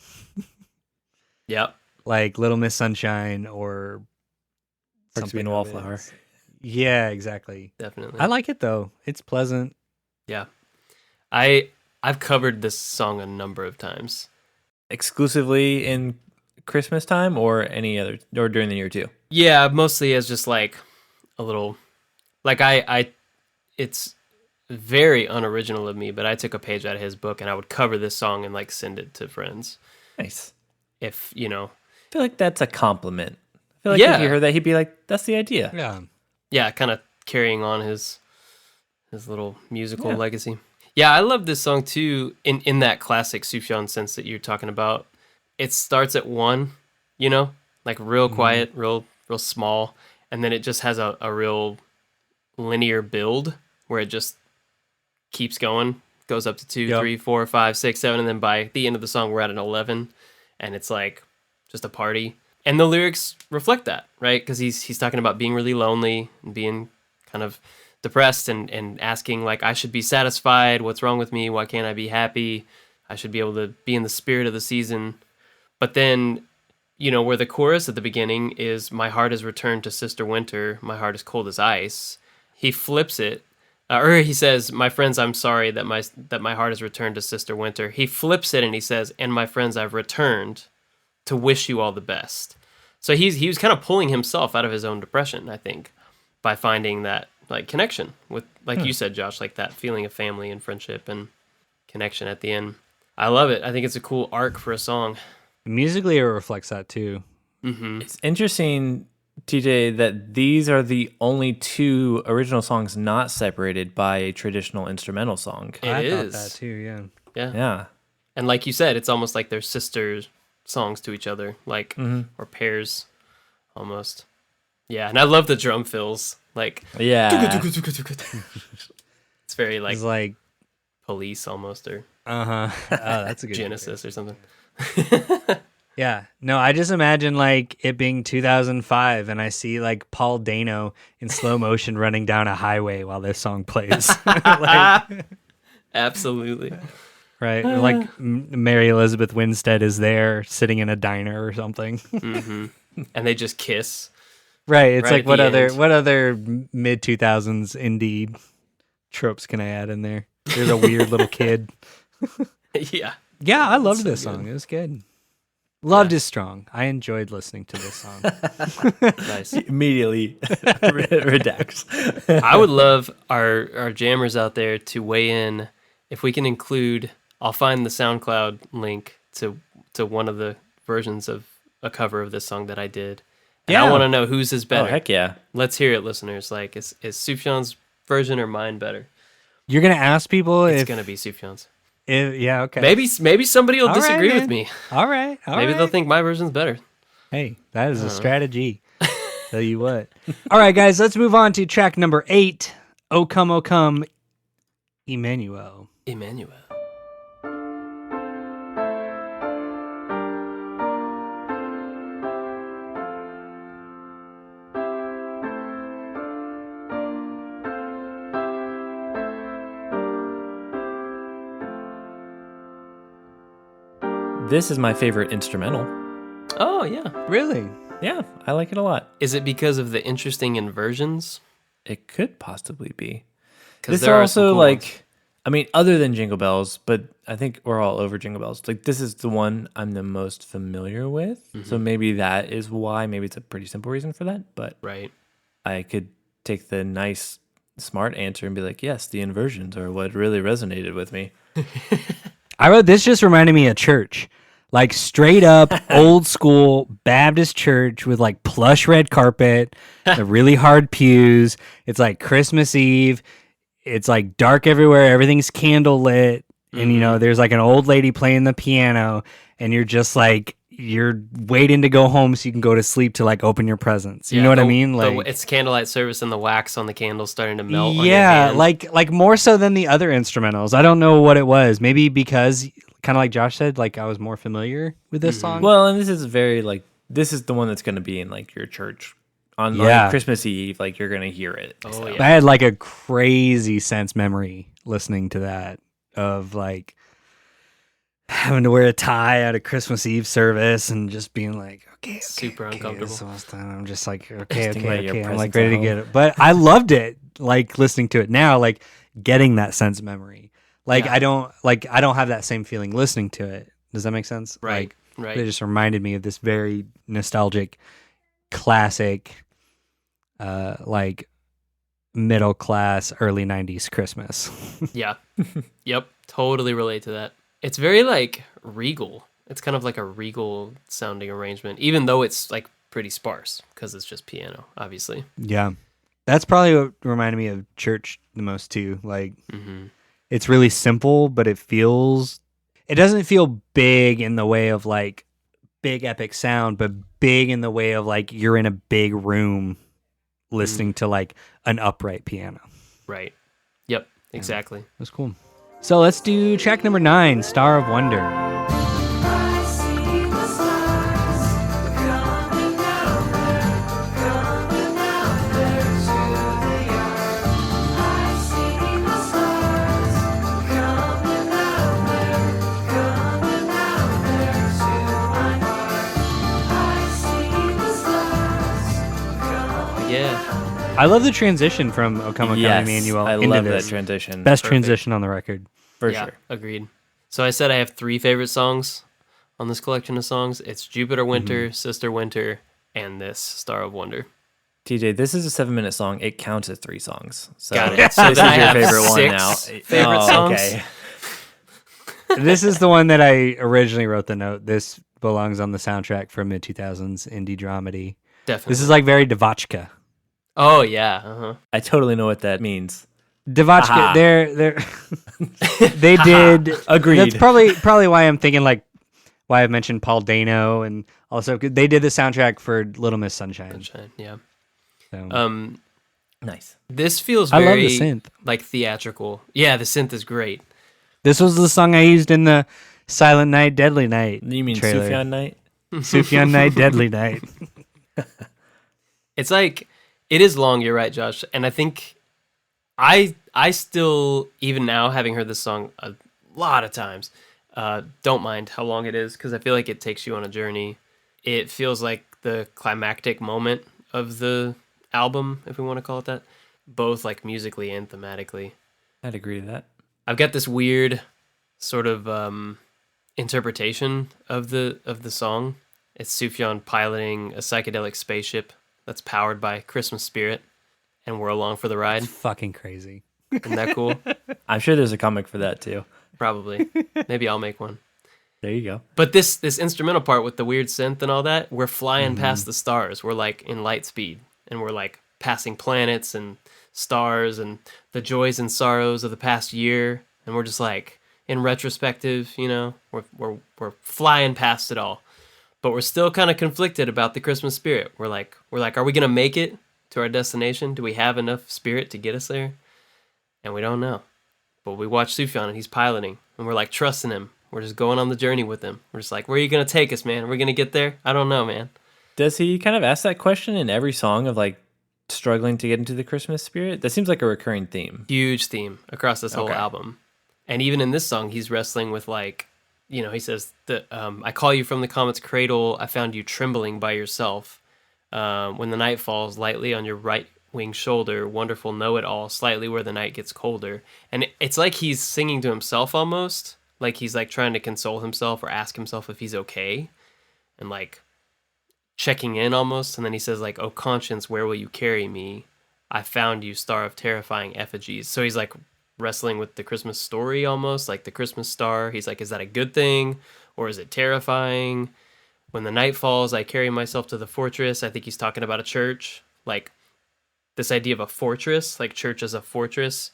Yep. like Little Miss Sunshine or Perks being a something of wallflower. it. Yeah, exactly. Definitely. I like it though. It's pleasant. Yeah. I've covered this song a number of times. Exclusively in Christmas time or any other or during the year too? Yeah, mostly as just like a little like I it's very unoriginal of me, but I took a page out of his book and I would cover this song and like send it to friends. Nice. If, you know, I feel like that's a compliment. I feel like Yeah. if you heard that, he'd be like, "That's the idea." Yeah. kind of carrying on his little musical Yeah. legacy. Yeah, I love this song too in that classic Sufjan sense that you're talking about. It starts at 1, you know, like real quiet, real small, and then it just has a real linear build where it just keeps going, goes up to 2, Yep. 3, 4, 5, 6, 7, and then by the end of the song we're at an 11, and it's like just a party. And the lyrics reflect that, right? Because he's talking about being really lonely and being kind of depressed and asking like, I should be satisfied. What's wrong with me? Why can't I be happy? I should be able to be in the spirit of the season. But then, you know, where the chorus at the beginning is, my heart has returned to Sister Winter. My heart is cold as ice. He flips it. Or he says, my friends, I'm sorry that my heart has returned to Sister Winter. He flips it and he says, and my friends, I've returned to wish you all the best. So he was kind of pulling himself out of his own depression, I think, by finding that like connection with, like you said, Josh, like that feeling of family and friendship and connection at the end. I love it. I think it's a cool arc for a song. Musically, it reflects that too. It's interesting, TJ, that these are the only 2 original songs not separated by a traditional instrumental song. It I thought is. that too. Yeah. Yeah. Yeah. And like you said, it's almost like they're sister songs to each other, like, or pairs almost. Yeah. And I love the drum fills. Like, Yeah. it's very like It's like, Police almost, or oh, that's a good Genesis or something. Yeah. No, I just imagine like it being 2005 and I see like Paul Dano in slow motion running down a highway while this song plays. Like, Absolutely. right. Or, like Mary Elizabeth Winstead is there sitting in a diner or something. And they just kiss. Right. It's Right like at the what end. other mid 2000s indie tropes can I add in there? There's a weird little kid. Yeah. Yeah, I loved so this good. song. It was good. Loved is strong. I enjoyed listening to this song. Nice. Immediately redacts. I would love our jammers out there to weigh in. If we can include, I'll find the SoundCloud link to one of the versions of a cover of this song that I did. And I Yeah. want to know whose is Oh, better. heck yeah. Let's hear it, listeners. Like, is Sufjan's version or mine better? You're gonna ask people It's if, gonna be Sufjan's. yeah, okay. Maybe somebody will All right, disagree with man. me. All right. Maybe they'll think my version's better. Hey, that is a strategy. Tell you what. All right, guys, let's move on to track number 8. O Come, Emmanuel. Emmanuel. This is my favorite instrumental. Oh yeah. Really? Yeah, I like it a lot. Is it because of the interesting inversions? It could possibly be. Because This also like, I mean, other than Jingle Bells, but I think we're all over Jingle Bells. Like this is the one I'm the most familiar with, so maybe that is why. Maybe it's a pretty simple reason for that, but right. I could take the nice, smart answer and be like, yes, the inversions are what really resonated with me. I wrote this just reminded me of church. Like straight up old school Baptist church with like plush red carpet, the really hard pews. It's like Christmas Eve. It's like dark everywhere. Everything's candle lit. And, you know, there's like an old lady playing the piano. And you're just like, you're waiting to go home so you can go to sleep to like open your presents. You know what I mean? Like it's candlelight service and the wax on the candle starting to melt. On your yeah, hand. like more so than the other instrumentals. I don't know what it was. Maybe because kind of like Josh said, like I was more familiar with this song. Well, and this is very like, this is the one that's going to be in like your church on like Christmas Eve. Like you're going to hear it. Oh, I had like a crazy sense memory listening to that of like having to wear a tie at a Christmas Eve service and just being like, okay, super uncomfortable. This is almost done. I'm just like, okay. Thinking about your I'm like presents ready at to get it. But I loved it. Like listening to it now, like getting that sense memory. Like I don't have that same feeling listening to it. Does that make sense? Right. Like, right. It just reminded me of this very nostalgic, classic, like middle class, early '90s Christmas. Yeah. Yep. Totally relate to that. It's very like regal. It's kind of like a regal sounding arrangement, even though it's like pretty sparse because it's just piano, obviously. Yeah. That's probably what reminded me of church the most too. Like it's really simple, but it doesn't feel big in the way of like big epic sound, but big in the way of like you're in a big room listening to like an upright piano. Right. Yep. Exactly. That's cool. So let's do track number 9, Star of Wonder. I see the stars coming down there to the yard. I see the stars coming down there to my heart. I see the stars coming. Yeah. I love the transition from O Come, O Come, Emmanuel I into love this. that transition. Best Perfect. transition on the record. for Yeah, sure. agreed. So I said I have 3 favorite songs on this collection of songs. It's Jupiter Winter, Sister Winter, and this Star of Wonder. TJ, this is a 7-minute song. It counts as 3 songs. So Got it. this So is then I your have favorite one 6 now. favorite songs? Okay. This is the one that I originally wrote the note. This belongs on the soundtrack for mid-2000s indie dramedy. Definitely. This is like very Devotchka. Oh, yeah. Uh-huh. I totally know what that means. Devotchka, Aha. they did. Agreed. That's probably why I'm thinking like why I've mentioned Paul Dano, and also they did the soundtrack for Little Miss Sunshine. Sunshine, yeah. So. Nice. This feels I love very the synth. like theatrical. Yeah, the synth is great. This was the song I used in the Silent Night, Deadly Night. You mean trailer. Sufjan Night? Sufjan Night, Deadly Night. It's like it is long, you're right, Josh. And I think I still, even now, having heard this song a lot of times, don't mind how long it is because I feel like it takes you on a journey. It feels like the climactic moment of the album, if we want to call it that, both like musically and thematically. I'd agree to that. I've got this weird sort of interpretation of the song. It's Sufjan piloting a psychedelic spaceship that's powered by Christmas spirit, and we're along for the ride. Fucking crazy. Isn't that cool? I'm sure there's a comic for that too. Probably. Maybe I'll make one. There you go. But this instrumental part with the weird synth and all that, we're flying past the stars. We're like in light speed, and we're like passing planets and stars and the joys and sorrows of the past year, and we're just like in retrospective, you know, we're flying past it all. But we're still kind of conflicted about the Christmas spirit. We're like, are we gonna make it to our destination? Do we have enough spirit to get us there? And we don't know. But we watch Sufjan and he's piloting, and we're like trusting him. We're just going on the journey with him. We're just like, where are you gonna take us, man? Are we gonna get there? I don't know, man. Does he kind of ask that question in every song of like struggling to get into the Christmas spirit? That seems like a recurring theme. Huge theme across this whole Okay. album. And even in this song, he's wrestling with like he says that I call you from the comet's cradle. I found you trembling by yourself. When the night falls lightly on your right wing shoulder, wonderful know-it-all, slightly where the night gets colder. And it's like he's singing to himself almost, like he's like trying to console himself or ask himself if he's okay, and like checking in almost. And then he says like, oh conscience, where will you carry me? I found you, star of terrifying effigies. So he's like wrestling with the Christmas story almost, like the Christmas star. He's like, is that a good thing or is it terrifying? When the night falls, I carry myself to the fortress. I think he's talking about a church, like this idea of a fortress, like church as a fortress,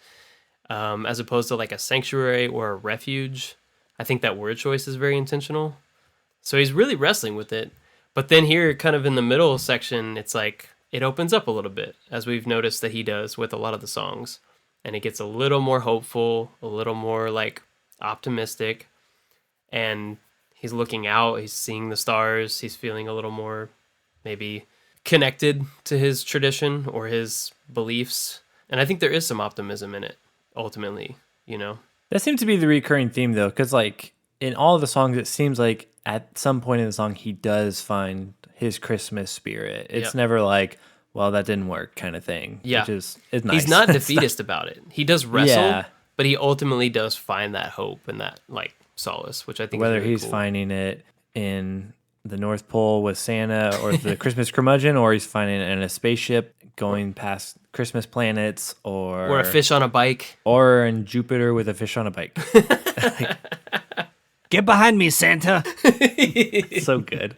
as opposed to like a sanctuary or a refuge. I think that word choice is very intentional. So he's really wrestling with it. But then here, kind of in the middle section, it's like it opens up a little bit, as we've noticed that he does with a lot of the songs. And it gets a little more hopeful, a little more like optimistic. And he's looking out, he's seeing the stars, he's feeling a little more maybe connected to his tradition or his beliefs. And I think there is some optimism in it, ultimately, That seems to be the recurring theme, though, because like in all of the songs, it seems like at some point in the song, he does find his Christmas spirit. It's never like, well, that didn't work kind of thing. Yeah. Which is nice. He's not defeatist about it. He does wrestle, but he ultimately does find that hope and that like solace, which I think whether is really he's cool. finding it in the North Pole with Santa or the Christmas curmudgeon, or he's finding it in a spaceship going past Christmas planets, or a fish on a bike, or in Jupiter with a fish on a bike. Get behind me, Santa. So good.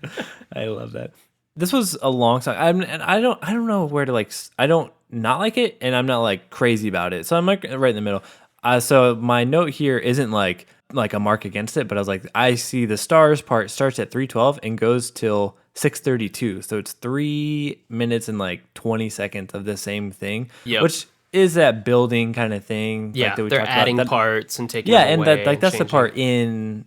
I love that. This was a long song. I don't know where to like. I don't not like it, and I'm not like crazy about it. So I'm like right in the middle. So my note here isn't like a mark against it, but I was like, I see the stars part starts at 3:12 and goes till 6:32. So it's 3 minutes and like 20 seconds of the same thing, which is that building kind of thing. Yeah, like that we they're talked adding about. parts and taking Yeah, them and away that's changing. the part in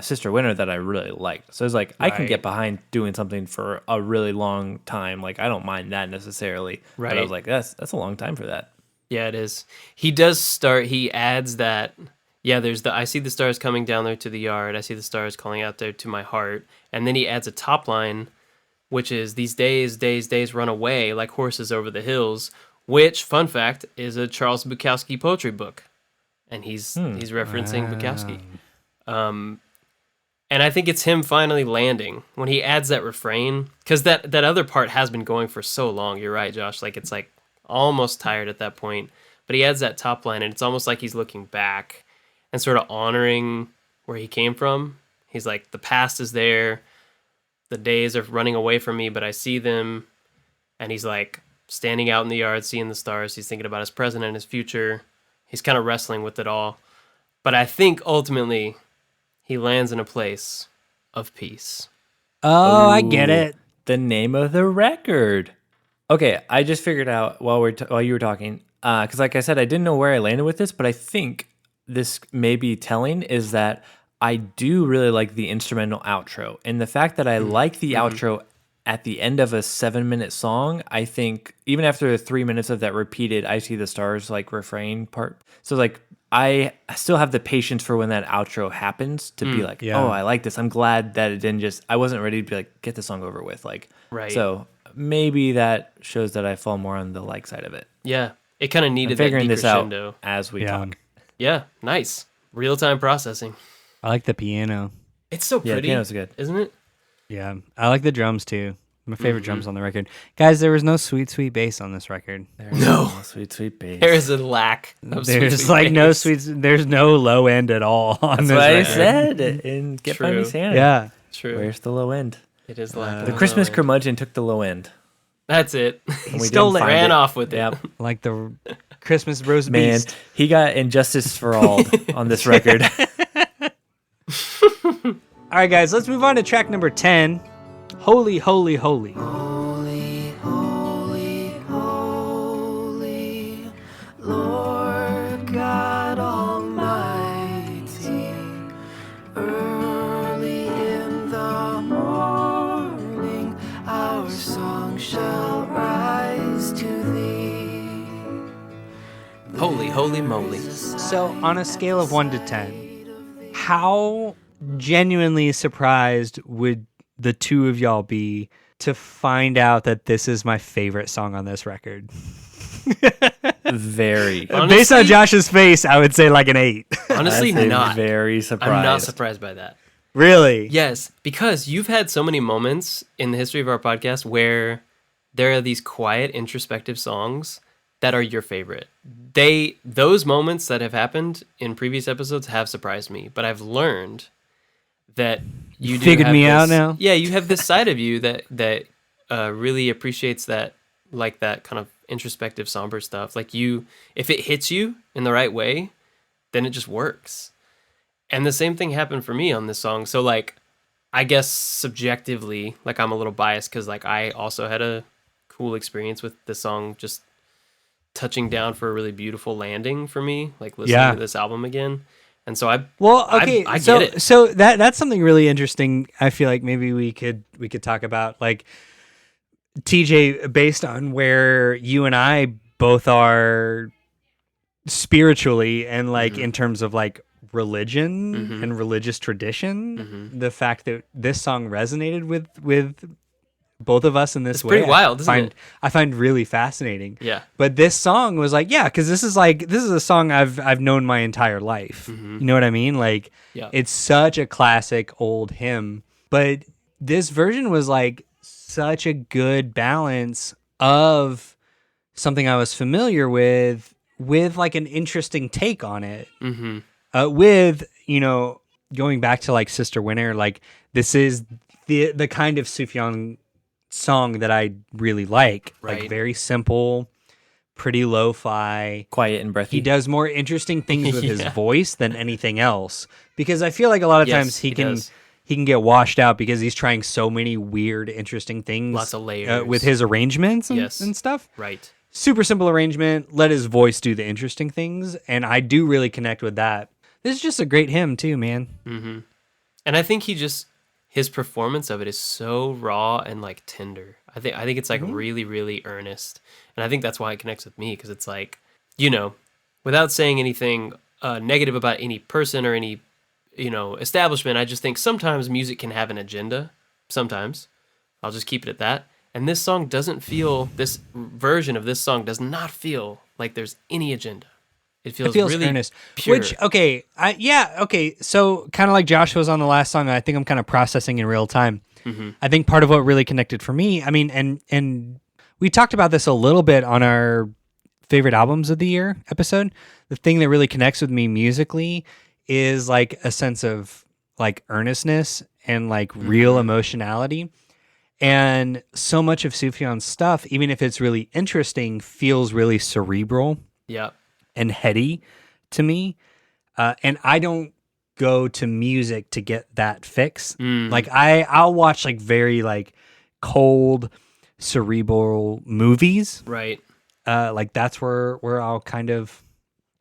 Sister Winter that I really liked. So it's like I can get behind doing something for a really long time. Like I don't mind that necessarily. Right. But I was like, that's a long time for that. Yeah, it is. He does start. He adds that. Yeah, there's I see the stars coming down there to the yard. I see the stars calling out there to my heart. And then he adds a top line, which is these days run away like horses over the hills, which, fun fact, is a Charles Bukowski poetry book. And he's referencing Bukowski. And I think it's him finally landing when he adds that refrain, because that other part has been going for so long. You're right, Josh. Like it's like almost tired at that point. But he adds that top line, and it's almost like he's looking back and sort of honoring where he came from. He's like, the past is there. The days are running away from me, but I see them. And he's like standing out in the yard, seeing the stars. He's thinking about his present and his future. He's kind of wrestling with it all. But I think ultimately he lands in a place of peace. Oh, I get it. The name of the record. Okay, I just figured out while you were talking, because like I said, I didn't know where I landed with this, but I think this may be telling is that I do really like the instrumental outro. And the fact that I like the outro at the end of a 7-minute song, I think even after 3 minutes of that repeated I see the stars like refrain part. So like I still have the patience for when that outro happens to be like, oh, I like this. I'm glad that it didn't I wasn't ready to be like, get the song over with. Like, right. So maybe that shows that I fall more on the like side of it. Yeah. It kind of needed I'm figuring that this out decrescendo. as we talk. Yeah. Nice. Real-time processing. I like the piano. It's so pretty. Yeah, the piano's good. Isn't it? Yeah, I like the drums too. My favorite drums on the record. Guys, there was no sweet, sweet bass on this record. No. Sweet, sweet bass. There is a lack of There's sweet like no bass. sweet. There's no low end at all on That's this what I record. said in Get By Me True. Santa. Yeah. True. Where's the low end? It is lack. The of Christmas low end. curmudgeon took the low end. That's it. And we stole didn't it. find Ran off with it. Yep. Like the Christmas roast Man, beast. he got injustice for all on this record. All right, guys, let's move on to track number 10. Holy, holy, holy. Holy, holy, holy, Lord God Almighty. Early in the morning, our song shall rise to thee. Holy, holy moly. So, on a scale of 1 to 10, how genuinely surprised would the two of y'all be to find out that this is my favorite song on this record? Very. Honestly- Based on Josh's face, I would say like an 8. Honestly, I'd say not. very surprised. I'm not surprised by that. Really? Yes, because you've had so many moments in the history of our podcast where there are these quiet, introspective songs that are your favorite. Those moments that have happened in previous episodes have surprised me, but I've learned that you do figured have me out this- now? Yeah, you have this side of you that really appreciates that, like that kind of introspective, somber stuff. Like if it hits you in the right way, then it just works. And the same thing happened for me on this song. So like, I guess subjectively, like I'm a little biased because like I also had a cool experience with the song just touching down for a really beautiful landing for me, like listening to this album again. And so Well, okay, I so get it. so that's something really interesting. I feel like maybe we could talk about, like, TJ, based on where you and I both are spiritually and like in terms of like religion and religious tradition, the fact that this song resonated with both of us in this It's way, pretty wild, isn't it? I find really fascinating. Yeah. But this song was like, yeah, because this is a song I've known my entire life. You know what I mean? Like, Yeah. it's such a classic old hymn. But this version was like such a good balance of something I was familiar with like an interesting take on it. With, going back to like Sister Winter, like this is the kind of Sufjan song that I really like. Like Right. very simple, pretty lo-fi. Quiet and breathy. He does more interesting things with his voice than anything else, because I feel like a lot of Yes, times he does. can get washed out because he's trying so many weird, interesting things. Lots of layers. with his arrangements and, Yes. and stuff. Right. Super simple arrangement. Let his voice do the interesting things, and I do really connect with that. This is just a great hymn too, man. And I think his performance of it is so raw and like tender. I think it's like really, really earnest. And I think that's why it connects with me, because it's like, without saying anything negative about any person or any, establishment, I just think sometimes music can have an agenda. Sometimes. I'll just keep it at that. And this version of this song does not feel like there's any agenda. It feels really earnest. pure. Which, okay, so kind of like Josh was on the last song, I think I'm kind of processing in real time. I think part of what really connected for me, I mean, and we talked about this a little bit on our favorite albums of the year episode. The thing that really connects with me musically is like a sense of like earnestness and like real emotionality. And so much of Sufjan's stuff, even if it's really interesting, feels really cerebral Yeah. and heady to me. And I don't go to music to get that fix. Like I'll watch like very like cold, cerebral movies. Right. Like that's where I'll kind of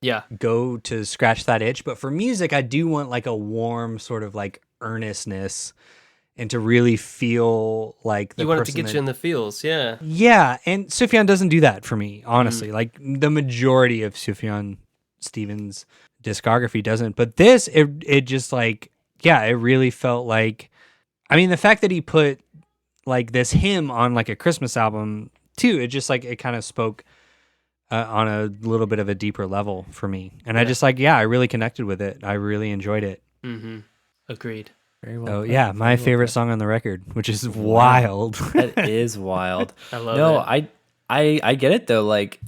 Yeah. go to scratch that itch. But for music, I do want like a warm sort of like earnestness and to really feel like the You want it to person get that- you in the feels. Yeah. Yeah, and Sufjan doesn't do that for me, honestly. Like the majority of Sufjan Stevens' discography doesn't. But this, it just like, yeah, it really felt like, I mean, the fact that he put like this hymn on like a Christmas album too, it just like, it kind of spoke on a little bit of a deeper level for me. And I just like, yeah, I really connected with it. I really enjoyed it. Agreed. Very well So put. yeah, my favorite song on the record, which is wild. That is wild. I love no, it. I get it though. Like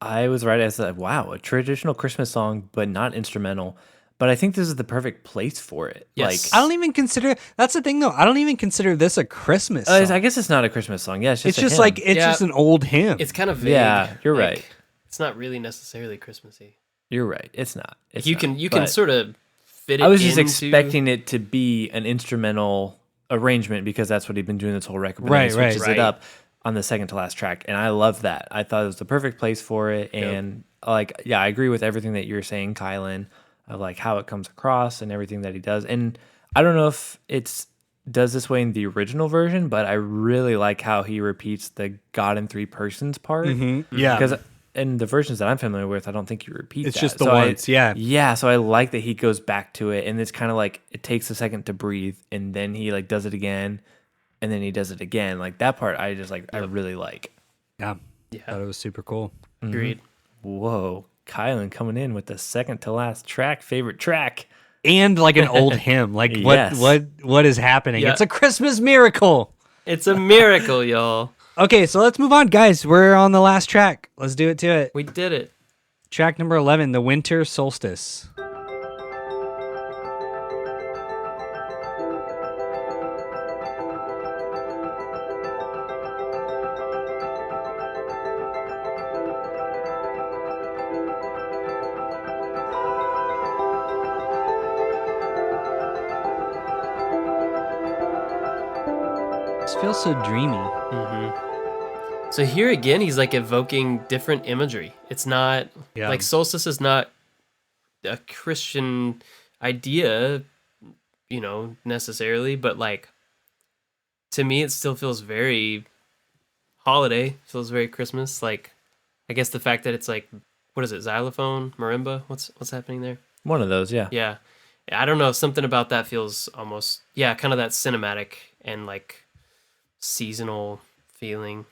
I was right. I said, wow, a traditional Christmas song, but not instrumental. But I think this is the perfect place for it. Yes. I don't even consider, that's the thing though, I don't even consider this a Christmas Like, song. I guess it's not a Christmas song. Yeah, it's It's a just hymn. like, it's Yeah. just an old hymn. It's kind of vague. Yeah, you're Like, right. It's not really necessarily Christmassy. You're right. It's not. It's You not. can But sort of fit it I was just into- expecting it to be an instrumental arrangement because that's what he'd been doing this whole record. But then Right, he switches right. it up on the second to last track, and I love that. I thought it was the perfect place for it, and like, yeah, I agree with everything that you're saying, Kylan, of like how it comes across and everything that he does. And I don't know if it's does this way in the original version, but I really like how he repeats the God in three persons part. Yeah. Because in the versions that I'm familiar with, I don't think you repeat It's that. just the So once, yeah. Yeah, so I like that he goes back to it, and it's kind of like it takes a second to breathe, and then he like does it again, and then he does it again. Like that part, I just like I really like. Yeah. Yeah. Thought it was super cool. Agreed. Whoa, Kylan coming in with the second to last favorite track. And like an old hymn. Like Yes. what is happening? Yeah. It's a Christmas miracle. It's a miracle, y'all. Okay, so let's move on, guys. We're on the last track. Let's do it to it. We did it. Track number 11, The Winter Solstice. This feels so dreamy. So here again, he's like evoking different imagery. It's not Yeah. like solstice is not a Christian idea, necessarily, but like to me, it still feels very holiday. Feels very Christmas. Like, I guess the fact that it's like, what is it? Xylophone, marimba. What's happening there? One of those, yeah. Yeah, I don't know. Something about that feels almost kind of that cinematic and like seasonal feeling.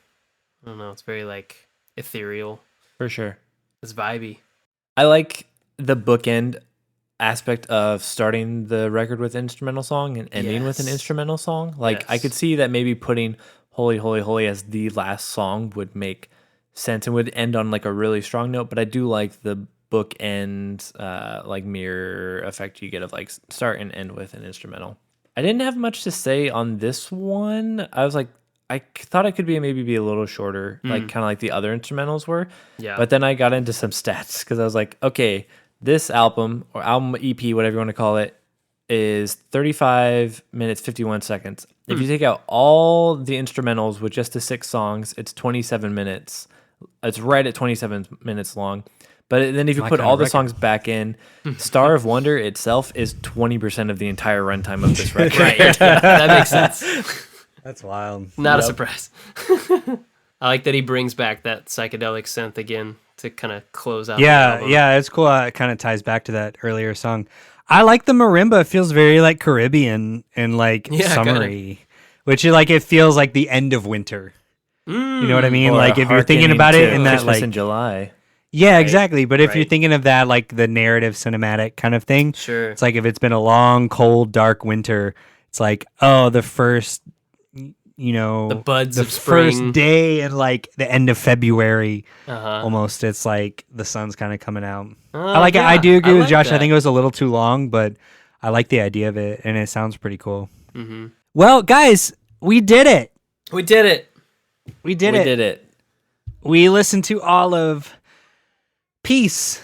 I don't know. It's very like ethereal. For sure. It's vibey. I like the bookend aspect of starting the record with instrumental song and ending with an Yes. instrumental song. Like I Yes. could see that maybe putting Holy, Holy, Holy as the last song would make sense and would end on like a really strong note. But I do like the bookend like mirror effect you get of like start and end with an instrumental. I didn't have much to say on this one. I was like, I thought it could maybe be a little shorter, like kind of like the other instrumentals were. Yeah. But then I got into some stats because I was like, okay, this album or album EP, whatever you want to call it, is 35 minutes, 51 seconds. If you take out all the instrumentals with just the 6 songs, it's 27 minutes. It's right at 27 minutes long. But then if you My put kind all of the record. songs back in, Star of Wonder itself is 20% of the entire runtime of this record. Right. Yeah, that makes sense. That's wild. Not a surprise. I like that he brings back that psychedelic synth again to kind of close out. the Yeah, album. yeah, it's cool. It kind of ties back to that earlier song. I like the marimba. It feels very like Caribbean and like Yeah, summery, which is like it feels like the end of winter. You know what I mean? Or Like if you're thinking hearkening about it to in that Christmas like in July. yeah, exactly. But if you're right. thinking of that like the narrative cinematic kind of thing, Sure. it's like if it's been a long, cold, dark winter, it's like the first, The buds the of spring. first day and like the end of February. Uh-huh. Almost, it's like the sun's kind of coming out. Oh, I like it. I yeah, do agree with like Josh. I that. think it was a little too long, but I like the idea of it, and it sounds pretty cool. Mm-hmm. Well, guys, we did it. We did it. We did we it. did it. We listened to all of Peace,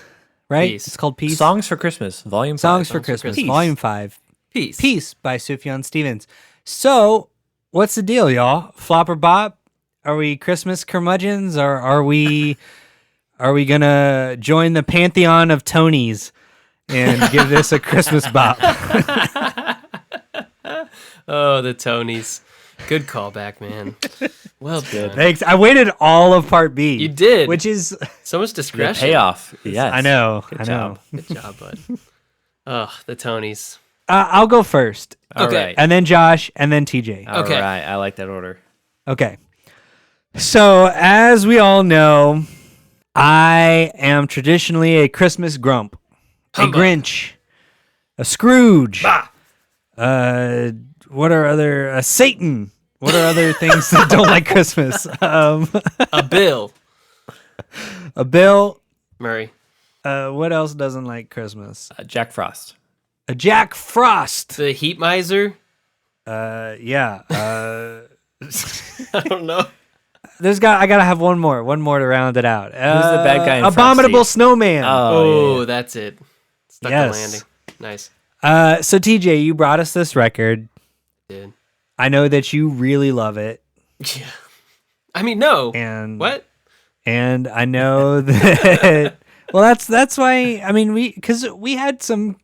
right? Peace. It's called Peace. Songs for Christmas, Volume 5. Songs for Songs for Christmas, Christmas. Volume 5. Peace. Peace by Sufjan Stevens. So, what's the deal, y'all? Flop or bop? Are we Christmas curmudgeons, or are we gonna join the pantheon of Tonys and give this a Christmas bop? Oh, the Tonys. Good callback, man. Well done. Thanks. I waited all of Part B. You did. which is So much The discretion. payoff. Yes. I know. Good I job. know. Good job, bud. Oh, the Tonys. I'll go first, All Okay. right. and then Josh, and then TJ. All Okay. right. I like that order. Okay. So, as we all know, I am traditionally a Christmas grump, Humbug. a Grinch, a Scrooge. Bah. What are other Satan? What are other things that don't like Christmas? A Bill. A Bill. Murray. What else doesn't like Christmas? Jack Frost. A Jack Frost. The Heat Miser. Yeah. I don't know. I gotta have one more to round it out. Who's the bad guy in Abominable Frosty? Snowman. Oh, yeah. that's it. Stuck Yes. the landing. Nice. So TJ, you brought us this record. Dude. I know that you really love it, Yeah. I mean, no. and What? And I know that. Well, that's why. I mean, because we had some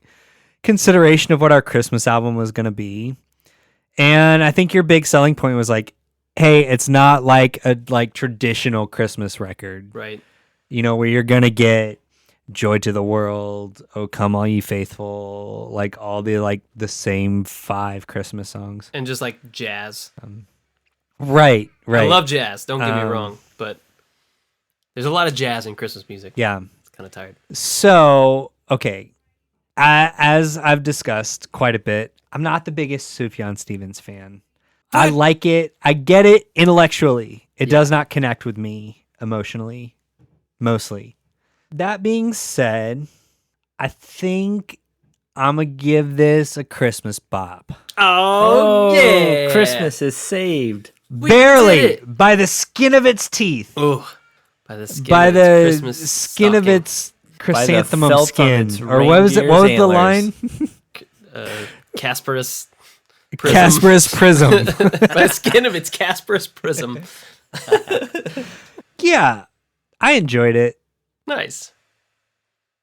consideration of what our Christmas album was gonna be, and I think your big selling point was like, hey, it's not like a traditional Christmas record. Right. where you're gonna get Joy to the World, Oh Come All Ye Faithful, like all the same 5 Christmas songs. And just like jazz. Right. I love jazz. Don't get me Um, wrong, but there's a lot of jazz in Christmas music. Yeah. It's kind of tired. So, okay. As I've discussed quite a bit, I'm not the biggest Sufjan Stevens fan. I like it. I get it intellectually. It does not connect with me emotionally, mostly. That being said, I think I'm going to give this a Christmas bop. Oh, yeah. Christmas is saved. Barely, did it. by the skin of its teeth. Oh, by the skin By of its the Christmas skin of stocking. its chrysanthemum felt of skin. its Or what was it? What was the line? Casparus prism. Casparus prism. By the skin of its Casparus prism. Yeah, I enjoyed it. Nice.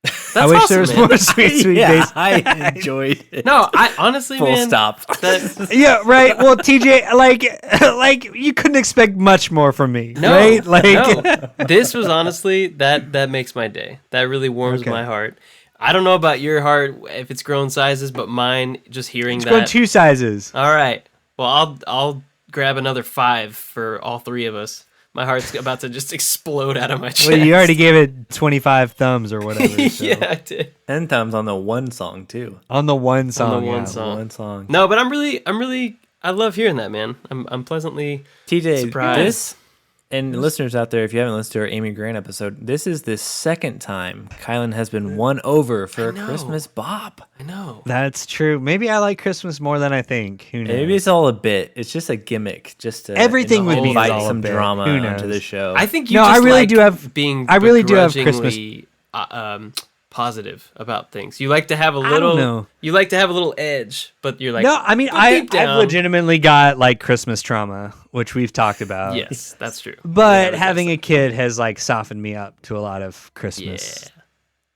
That's I wish awesome, there was man. more sweet Yeah, days. I enjoyed it. No, I honestly, Full man, stop. That, Yeah, right. Well, TJ, like you couldn't expect much more from me, no, right? no. This was honestly that makes my day. That really warms Okay. my heart. I don't know about your heart if it's grown sizes, but mine, just hearing it's that. going 2 sizes. All right. Well, I'll grab another 5 for all 3 of us. My heart's about to just explode out of my chest. Well, you already gave it 25 thumbs or whatever. So. Yeah, I did. 10 times on the one song too. On the one song. one yeah. song. One song. No, but I love hearing that, man. I'm pleasantly TJ, surprised. this, and listeners out there, if you haven't listened to our Amy Grant episode, this is the second time Kylan has been won over for a know. Christmas bop. I know. That's true. Maybe I like Christmas more than I think. Who knows? Maybe it's all a bit. It's just a gimmick, just to Everything with me is invite all a some bit. drama Who onto knows? the show. I think you No, I just really like do have- being I really do have begrudgingly, positive about things. You like to have a don't little know. You like to have a little edge, but you're like No, I mean, but I've deep down- legitimately got like Christmas trauma, which we've talked about. Yes, that's true. But Yeah, having a kid has like softened me up to a lot of Christmas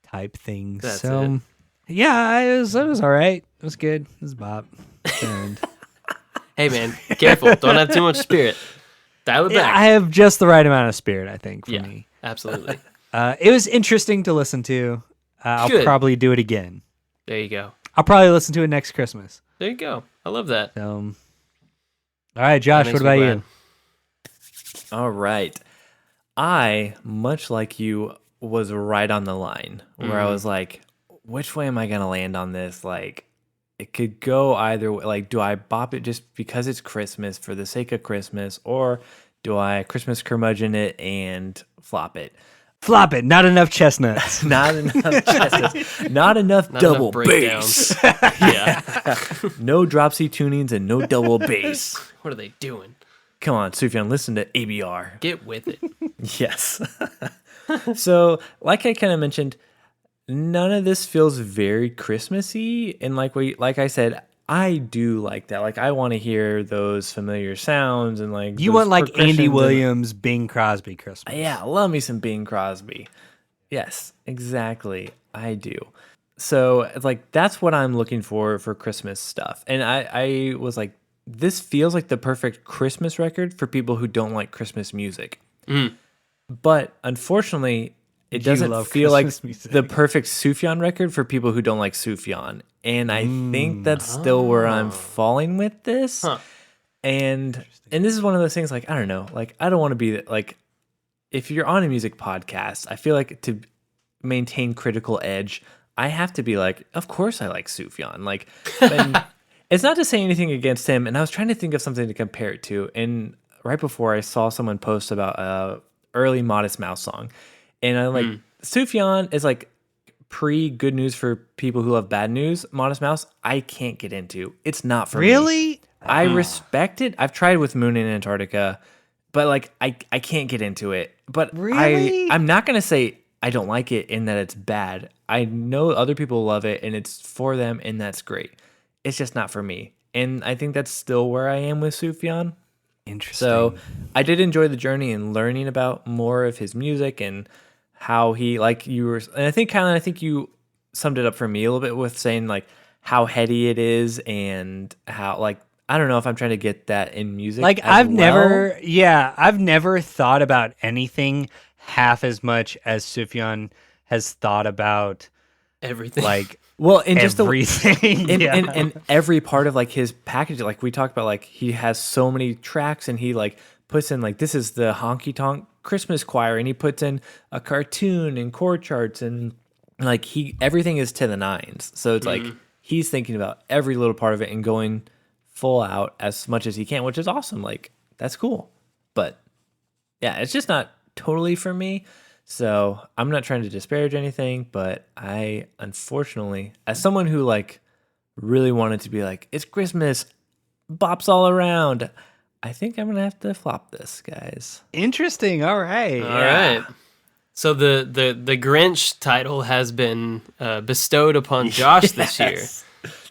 type things. That's so yeah, it was all right. It was good. It was Bob. And Hey man, careful. Don't have too much spirit. Dial it yeah, back. I have just the right amount of spirit, I think, for Yeah, me. absolutely. It was interesting to listen to. I'll Good. probably do it again. There you go. I'll probably listen to it next Christmas. There you go. I love that. All right, Josh, That what makes me about glad. you? All right. I, much like you, was right on the line where I was like, which way am I going to land on this? Like, it could go either way. Like, do I bop it just because it's Christmas for the sake of Christmas, or do I Christmas curmudgeon it and flop it? Flop it. Not enough chestnuts. Not enough chestnuts, not enough Not double enough breakdowns. bass. Yeah. No dropsy tunings and no double bass. What are they doing? Come on, Sufjan, listen to ABR. Get with it. Yes. So, like I kind of mentioned, none of this feels very Christmassy, and like I said, I do like that. Like, I want to hear those familiar sounds and like You those want like Andy progressions and- Williams, Bing Crosby Christmas. Yeah, love me some Bing Crosby. Yes, exactly. I do. So, it's like, that's what I'm looking for Christmas stuff. And I was like, this feels like the perfect Christmas record for people who don't like Christmas music. But unfortunately, it You doesn't love feel like Christmas music. the perfect Sufjan record for people who don't like Sufjan. And I think that's still where I'm falling with this. Huh. And this is one of those things, like, I don't know, like, I don't want to be like, if you're on a music podcast, I feel like to maintain critical edge, I have to be like, of course I like Sufjan. Like, and it's not to say anything against him. And I was trying to think of something to compare it to. And right before, I saw someone post about early Modest Mouse song. And I'm like, Sufjan is like pre-good news for people who love bad news. Modest Mouse, I can't get into. It's not for me. Really? I respect it. I've tried with Moon in Antarctica, but like I can't get into it. But Really? I'm not gonna say I don't like it in that it's bad. I know other people love it and it's for them, and that's great. It's just not for me. And I think that's still where I am with Sufjan. Interesting. So I did enjoy the journey and learning about more of his music and how he, like you were, and I think Kylan, I think you summed it up for me a little bit with saying like how heady it is and how, like, I don't know if I'm trying to get that in music. Like as I've well. never thought about anything half as much as Sufjan has thought about Everything. like Well, and just everything. and every part of like his package, like we talked about, like he has so many tracks, and he like puts in like this is the honky-tonk Christmas choir, and he puts in a cartoon and chord charts, and like everything is to the nines. So it's like he's thinking about every little part of it and going full out as much as he can, which is awesome. Like that's cool, but yeah, it's just not totally for me. So I'm not trying to disparage anything, but I unfortunately, as someone who like really wanted to be like, it's Christmas, bops all around, I think I'm gonna have to flop this, guys. Interesting. All right. All right. So the Grinch title has been bestowed upon Josh this year.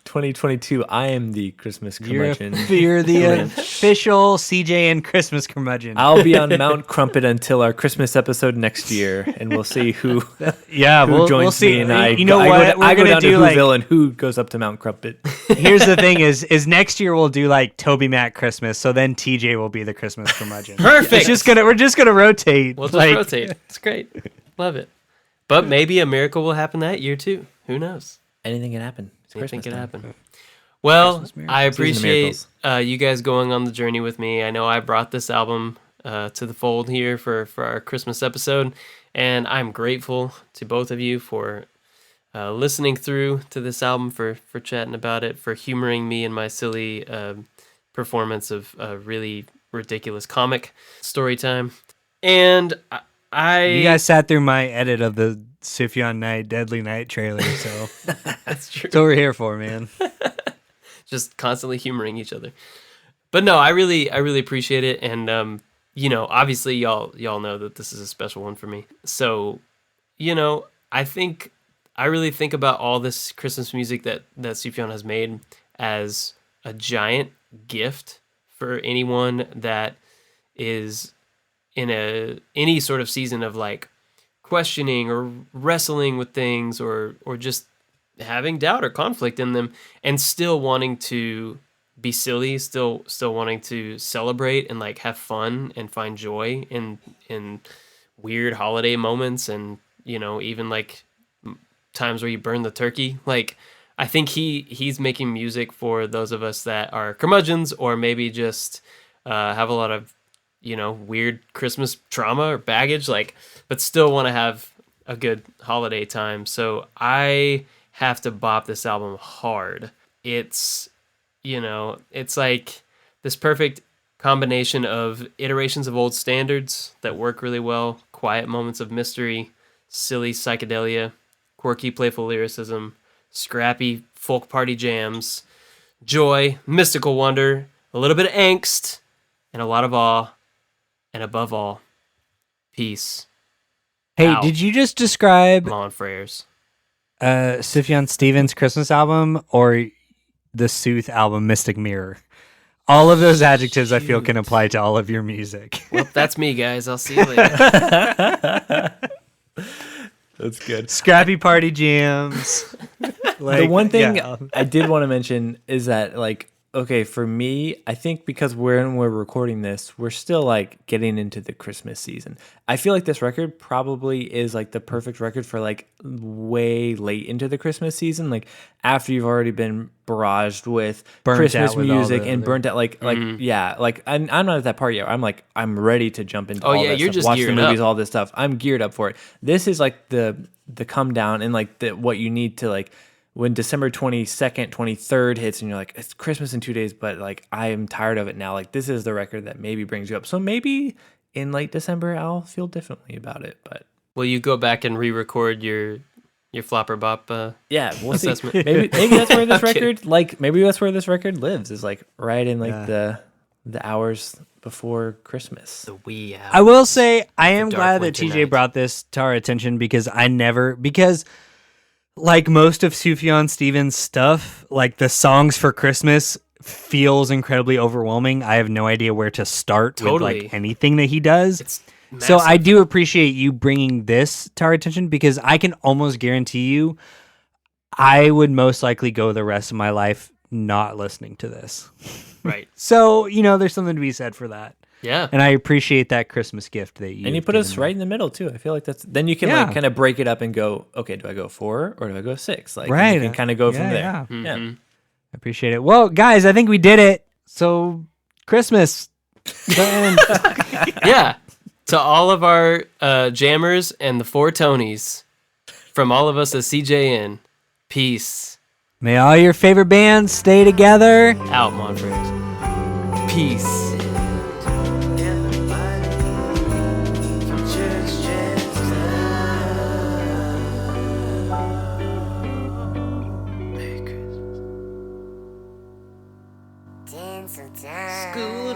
2022, I am the Christmas curmudgeon. You're the official CJ and Christmas curmudgeon. I'll be on Mount Crumpet until our Christmas episode next year, and we'll see who we'll joins see. me. And I, you know I what? Go, I go down to like, Whoville, and who goes up to Mount Crumpet. Here's the thing: is next year we'll do like Toby Mac Christmas, so then TJ will be the Christmas curmudgeon. Perfect. We're just gonna rotate. We'll just rotate. It's great. Love it. But maybe a miracle will happen that year too. Who knows? Anything can happen. It's Anything Christmas can time. happen. Well, I Season of appreciate miracles. you guys going on the journey with me. I know I brought this album to the fold here for our Christmas episode, and I'm grateful to both of you for listening through to this album, for chatting about it, for humoring me in my silly performance of a really ridiculous comic story time. And You guys sat through my edit of the Sufjan Night Deadly Night trailer, so that's true. that's what we're here for, man. Just constantly humoring each other. But no, I really appreciate it, and you know, obviously y'all know that this is a special one for me. So, you know, I really think about all this Christmas music that Sufjan has made as a giant gift for anyone that is in any sort of season of like questioning or wrestling with things, or just having doubt or conflict in them, and still wanting to be silly, still wanting to celebrate and like have fun and find joy in weird holiday moments, and you know, even like times where you burn the turkey. Like I think he's making music for those of us that are curmudgeons, or maybe just have a lot of, you know, weird Christmas trauma or baggage, like, but still want to have a good holiday time. So I have to bop this album hard. It's, you know, it's like this perfect combination of iterations of old standards that work really well, quiet moments of mystery, silly psychedelia, quirky playful lyricism, scrappy folk party jams, joy, mystical wonder, a little bit of angst, and a lot of awe, and above all, peace. Hey, Ow. did you just describe Come on, Freyers. Sufjan Stevens' Christmas album or the Sooth album Mystic Mirror? All of those adjectives I feel can apply to all of your music. Well, that's me, guys. I'll see you later. That's good. Scrappy party jams. The one thing yeah. I did want to mention is that, like, okay, for me, I think because when we're recording this, we're still like getting into the Christmas season. I feel like this record probably is like the perfect record for like way late into the Christmas season, like after you've already been barraged with Burnt Christmas out with all music the and other- burnt out, like yeah, like I'm not at that part yet. I'm ready to jump into all yeah, that you're stuff, just watch the gearing movies, up. all this stuff. I'm geared up for it. This is like the come down and like what you need to like. When December 22nd, 23rd hits and you're like, it's Christmas in 2 days, but like, I am tired of it now. Like, this is the record that maybe brings you up. So maybe in late December, I'll feel differently about it. But Will you go back and re-record your flopper bop? yeah, we'll see. Assessment. Maybe that's where this I'm kidding. record, like, maybe that's where this record lives, is like right in like the hours before Christmas. The wee hours. I will say I am dark glad that winter TJ night. brought this to our attention because like most of Sufjan Stevens' stuff, like the songs for Christmas feels incredibly overwhelming. I have no idea where to start with Totally. like anything that he does. It's So I massive. do appreciate you bringing this to our attention because I can almost guarantee you I would most likely go the rest of my life not listening to this. Right. So, you know, there's something to be said for that. Yeah. And I appreciate that Christmas gift that you And you put us right in the middle too. I feel like that's then you can Yeah. like kind of break it up and go, okay, do I go 4 or do I go 6? Like Right. you can kind of go from there. Yeah. Yeah. Mhm. I appreciate it. Well, guys, I think we did it. So Christmas. The end. Yeah. To all of our jammers and the 4 Tonys, from all of us at CJN, peace. May all your favorite bands stay together. Out, Monfred. Peace. School